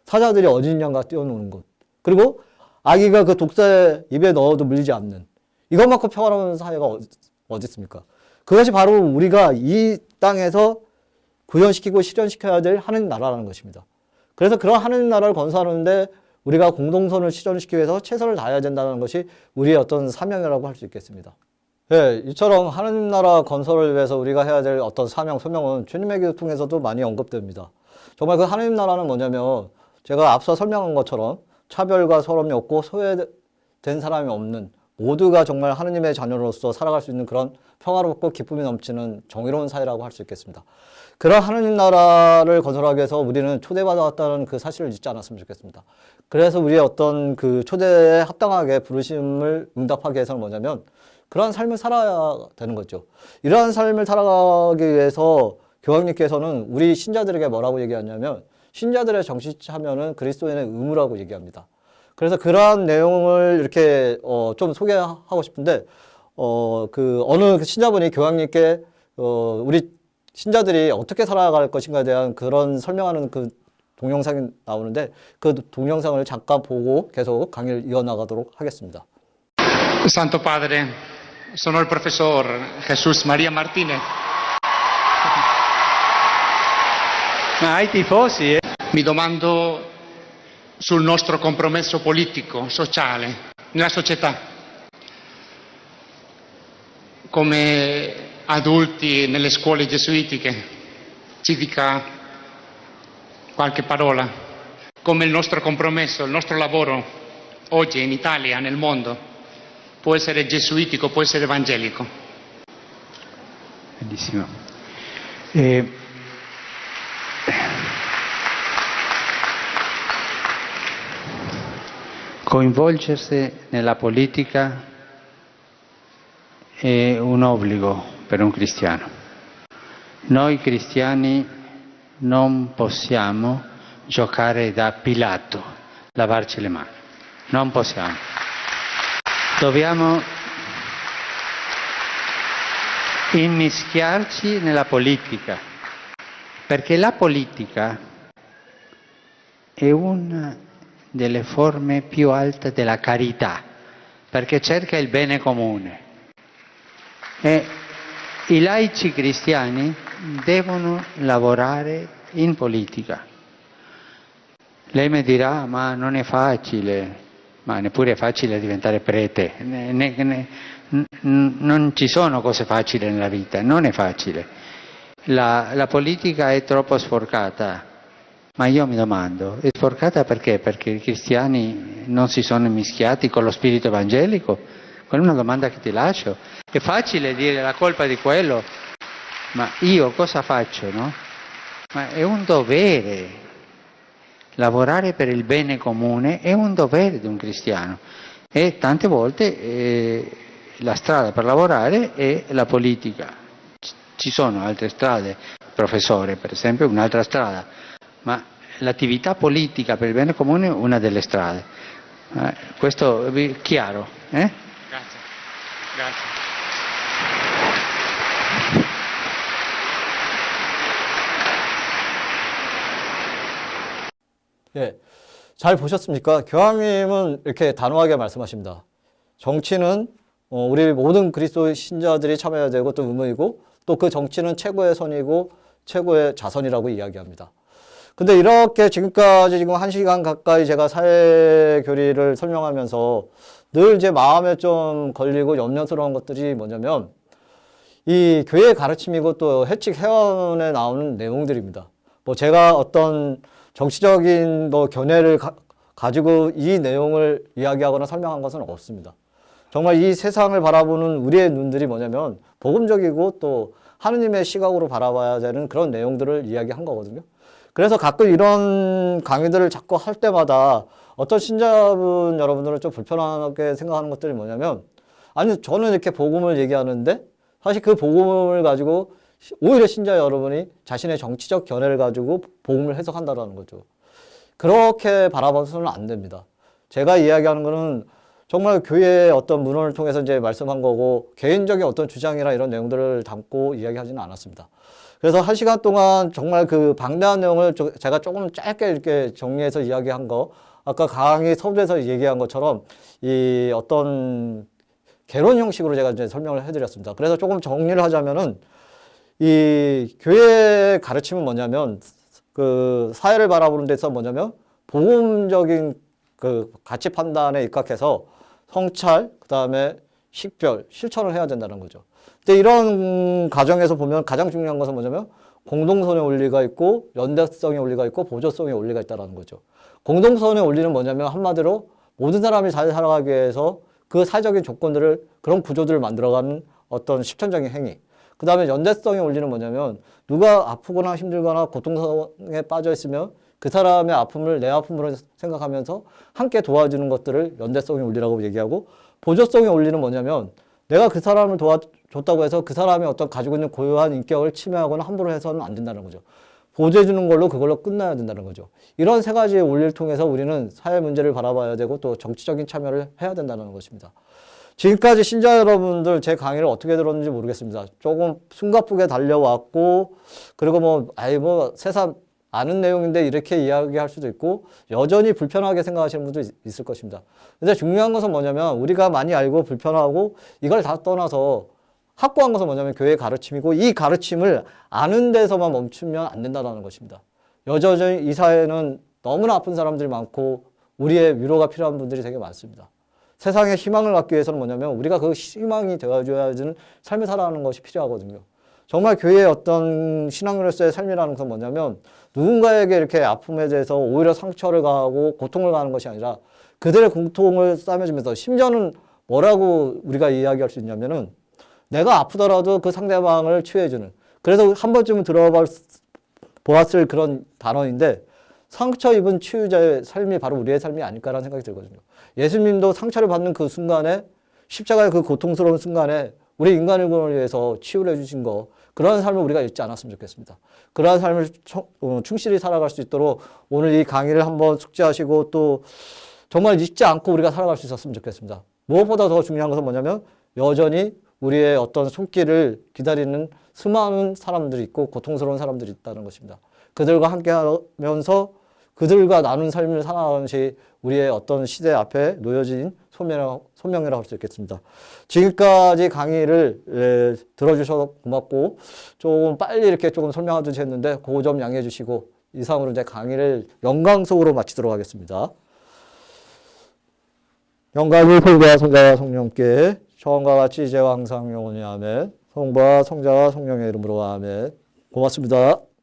사자들이 어린 양과 뛰어노는 곳, 그리고 아기가 그 독사의 입에 넣어도 물리지 않는, 이것만큼 평화로운 사회가 어디 있습니까? 그것이 바로 우리가 이 땅에서 구현시키고 실현시켜야 될 하느님 나라라는 것입니다. 그래서 그런 하느님 나라를 건설하는데 우리가 공동선을 실현시키기 위해서 최선을 다해야 된다는 것이 우리의 어떤 사명이라고 할 수 있겠습니다. 예, 이처럼 하느님 나라 건설을 위해서 우리가 해야 될 어떤 사명, 소명은 주님의 기도 통해서도 많이 언급됩니다. 정말 그 하느님 나라는 뭐냐면 제가 앞서 설명한 것처럼 차별과 서러움이 없고 소외된 사람이 없는, 모두가 정말 하느님의 자녀로서 살아갈 수 있는 그런 평화롭고 기쁨이 넘치는 정의로운 사회라고 할 수 있겠습니다. 그런 하느님 나라를 건설하기 위해서 우리는 초대받아왔다는 그 사실을 잊지 않았으면 좋겠습니다. 그래서 우리의 어떤 그 초대에 합당하게 부르심을 응답하기 위해서는 뭐냐면 그러한 삶을 살아야 되는 거죠. 이러한 삶을 살아가기 위해서 교황님께서는 우리 신자들에게 뭐라고 얘기하냐면 신자들의 정치참여는 그리스도인의 의무라고 얘기합니다. 그래서 그러한 내용을 이렇게 좀 소개하고 싶은데 어느 신자분이 교황님께 우리 신자들이 어떻게 살아갈 것인가에 대한 그런 설명하는 그 동영상이 나오는데 그 동영상을 잠깐 보고 계속 강의를 이어나가도록 하겠습니다. Santo Padre, sono il professor Jesús María Martínez. Ai tifosi, Mi domando sul nostro compromesso politico, sociale, nella società. Come adulti nelle scuole gesuitiche, ci dica qualche parola. Come il nostro compromesso, il nostro lavoro oggi in Italia, nel mondo, può essere gesuitico, può essere evangelico. Bellissimo. Coinvolgersi nella politica è un obbligo per un cristiano. Noi cristiani non possiamo giocare da Pilato, lavarci le mani. Non possiamo. Dobbiamo immischiarci nella politica, perché la politica è una delle forme più alte della carità, perché cerca il bene comune. E i laici cristiani devono lavorare in politica. Lei mi dirà, ma non è facile, ma neppure è facile diventare prete. Non ci sono cose facili nella vita, non è facile. La politica è troppo sporcata, ma io mi domando, è sporcata perché? Perché i cristiani non si sono mischiati con lo spirito evangelico? Quella è una domanda che ti lascio. È facile dire la colpa di quello, ma io cosa faccio, no? Ma è un dovere. Lavorare per il bene comune è un dovere di un cristiano e tante volte la strada per lavorare è la politica. Ci sono altre strade, professore per esempio è un'altra strada, ma l'attività politica per il bene comune è una delle strade. Questo è chiaro? Grazie. Grazie. 예, 잘 보셨습니까? 교황님은 이렇게 단호하게 말씀하십니다. 정치는 우리 모든 그리스도 신자들이 참여해야 되고 또 의무이고 또 그 정치는 최고의 선이고 최고의 자선이라고 이야기합니다. 근데 이렇게 지금까지 지금 1시간 가까이 제가 사회교리를 설명하면서 늘 제 마음에 좀 걸리고 염려스러운 것들이 뭐냐면 이 교회의 가르침이고 또 해칙 회원에 나오는 내용들입니다. 뭐 제가 어떤 정치적인 뭐 견해를 가지고 이 내용을 이야기하거나 설명한 것은 없습니다. 정말 이 세상을 바라보는 우리의 눈들이 뭐냐면 복음적이고 또 하느님의 시각으로 바라봐야 되는 그런 내용들을 이야기한 거거든요. 그래서 가끔 이런 강의들을 자꾸 할 때마다 어떤 신자분 여러분들은 좀 불편하게 생각하는 것들이 뭐냐면 아니 저는 이렇게 복음을 얘기하는데 사실 그 복음을 가지고 오히려 신자 여러분이 자신의 정치적 견해를 가지고 복음을 해석한다라는 거죠. 그렇게 바라봐서는 안 됩니다. 제가 이야기하는 거는 정말 교회의 어떤 문헌을 통해서 이제 말씀한 거고 개인적인 어떤 주장이나 이런 내용들을 담고 이야기하지는 않았습니다. 그래서 1시간 동안 정말 그 방대한 내용을 제가 조금 짧게 이렇게 정리해서 이야기한 거 아까 강의 서두에서 얘기한 것처럼 이 어떤 개론 형식으로 제가 이제 설명을 해드렸습니다. 그래서 조금 정리를 하자면은 이 교회의 가르침은 뭐냐면 그 사회를 바라보는 데서 뭐냐면 복음적인 그 가치 판단에 입각해서 성찰, 그 다음에 식별, 실천을 해야 된다는 거죠. 근데 이런 과정에서 보면 가장 중요한 것은 뭐냐면 공동선의 원리가 있고 연대성의 원리가 있고 보조성의 원리가 있다는 거죠. 공동선의 원리는 뭐냐면 한마디로 모든 사람이 잘 살아가기 위해서 그 사회적인 조건들을 그런 구조들을 만들어가는 어떤 실천적인 행위. 그 다음에 연대성의 원리는 뭐냐면 누가 아프거나 힘들거나 고통에 빠져 있으면 그 사람의 아픔을 내 아픔으로 생각하면서 함께 도와주는 것들을 연대성의 원리라고 얘기하고 보조성의 원리는 뭐냐면 내가 그 사람을 도와줬다고 해서 그 사람이 어떤 가지고 있는 고유한 인격을 침해하거나 함부로 해서는 안 된다는 거죠. 보조해주는 걸로 그걸로 끝나야 된다는 거죠. 이런 세 가지의 원리를 통해서 우리는 사회 문제를 바라봐야 되고 또 정치적인 참여를 해야 된다는 것입니다. 지금까지 신자 여러분들 제 강의를 어떻게 들었는지 모르겠습니다. 조금 숨가쁘게 달려왔고 그리고 뭐 세상 아는 내용인데 이렇게 이야기할 수도 있고 여전히 불편하게 생각하시는 분도 있을 것입니다. 근데 중요한 것은 뭐냐면 우리가 많이 알고 불편하고 이걸 다 떠나서 확고한 것은 뭐냐면 교회의 가르침이고 이 가르침을 아는 데서만 멈추면 안 된다는 것입니다. 여전히 이 사회는 너무나 아픈 사람들이 많고 우리의 위로가 필요한 분들이 되게 많습니다. 세상에 희망을 갖기 위해서는 뭐냐면 우리가 그 희망이 되어줘야 되는 삶을 살아가는 것이 필요하거든요. 정말 교회의 어떤 신앙으로서의 삶이라는 것은 뭐냐면 누군가에게 이렇게 아픔에 대해서 오히려 상처를 가하고 고통을 가하는 것이 아니라 그들의 공통을 싸매주면서 심지어는 뭐라고 우리가 이야기할 수 있냐면은 내가 아프더라도 그 상대방을 치유해주는 그래서 한 번쯤은 들어보았을 그런 단어인데 상처 입은 치유자의 삶이 바로 우리의 삶이 아닐까라는 생각이 들거든요. 예수님도 상처를 받는 그 순간에 십자가의 그 고통스러운 순간에 우리 인간을 위해서 치유를 해주신 거, 그러한 삶을 우리가 잊지 않았으면 좋겠습니다. 그러한 삶을 충실히 살아갈 수 있도록 오늘 이 강의를 한번 숙지하시고 또 정말 잊지 않고 우리가 살아갈 수 있었으면 좋겠습니다. 무엇보다 더 중요한 것은 뭐냐면 여전히 우리의 어떤 손길을 기다리는 수많은 사람들이 있고 고통스러운 사람들이 있다는 것입니다. 그들과 함께 하면서 그들과 나눈 삶을 살아가는 것이 우리의 어떤 시대 앞에 놓여진 소명이라고 할 수 있겠습니다. 지금까지 강의를 들어주셔서 고맙고 조금 빨리 이렇게 조금 설명하듯이 했는데 그 점 양해해 주시고 이상으로 이제 강의를 영광 속으로 마치도록 하겠습니다. 영광이 성부와 성자와 성령께 처음과 같이 이제와 항상 영원히 아멘. 성부와 성자와 성령의 이름으로 아멘. 고맙습니다.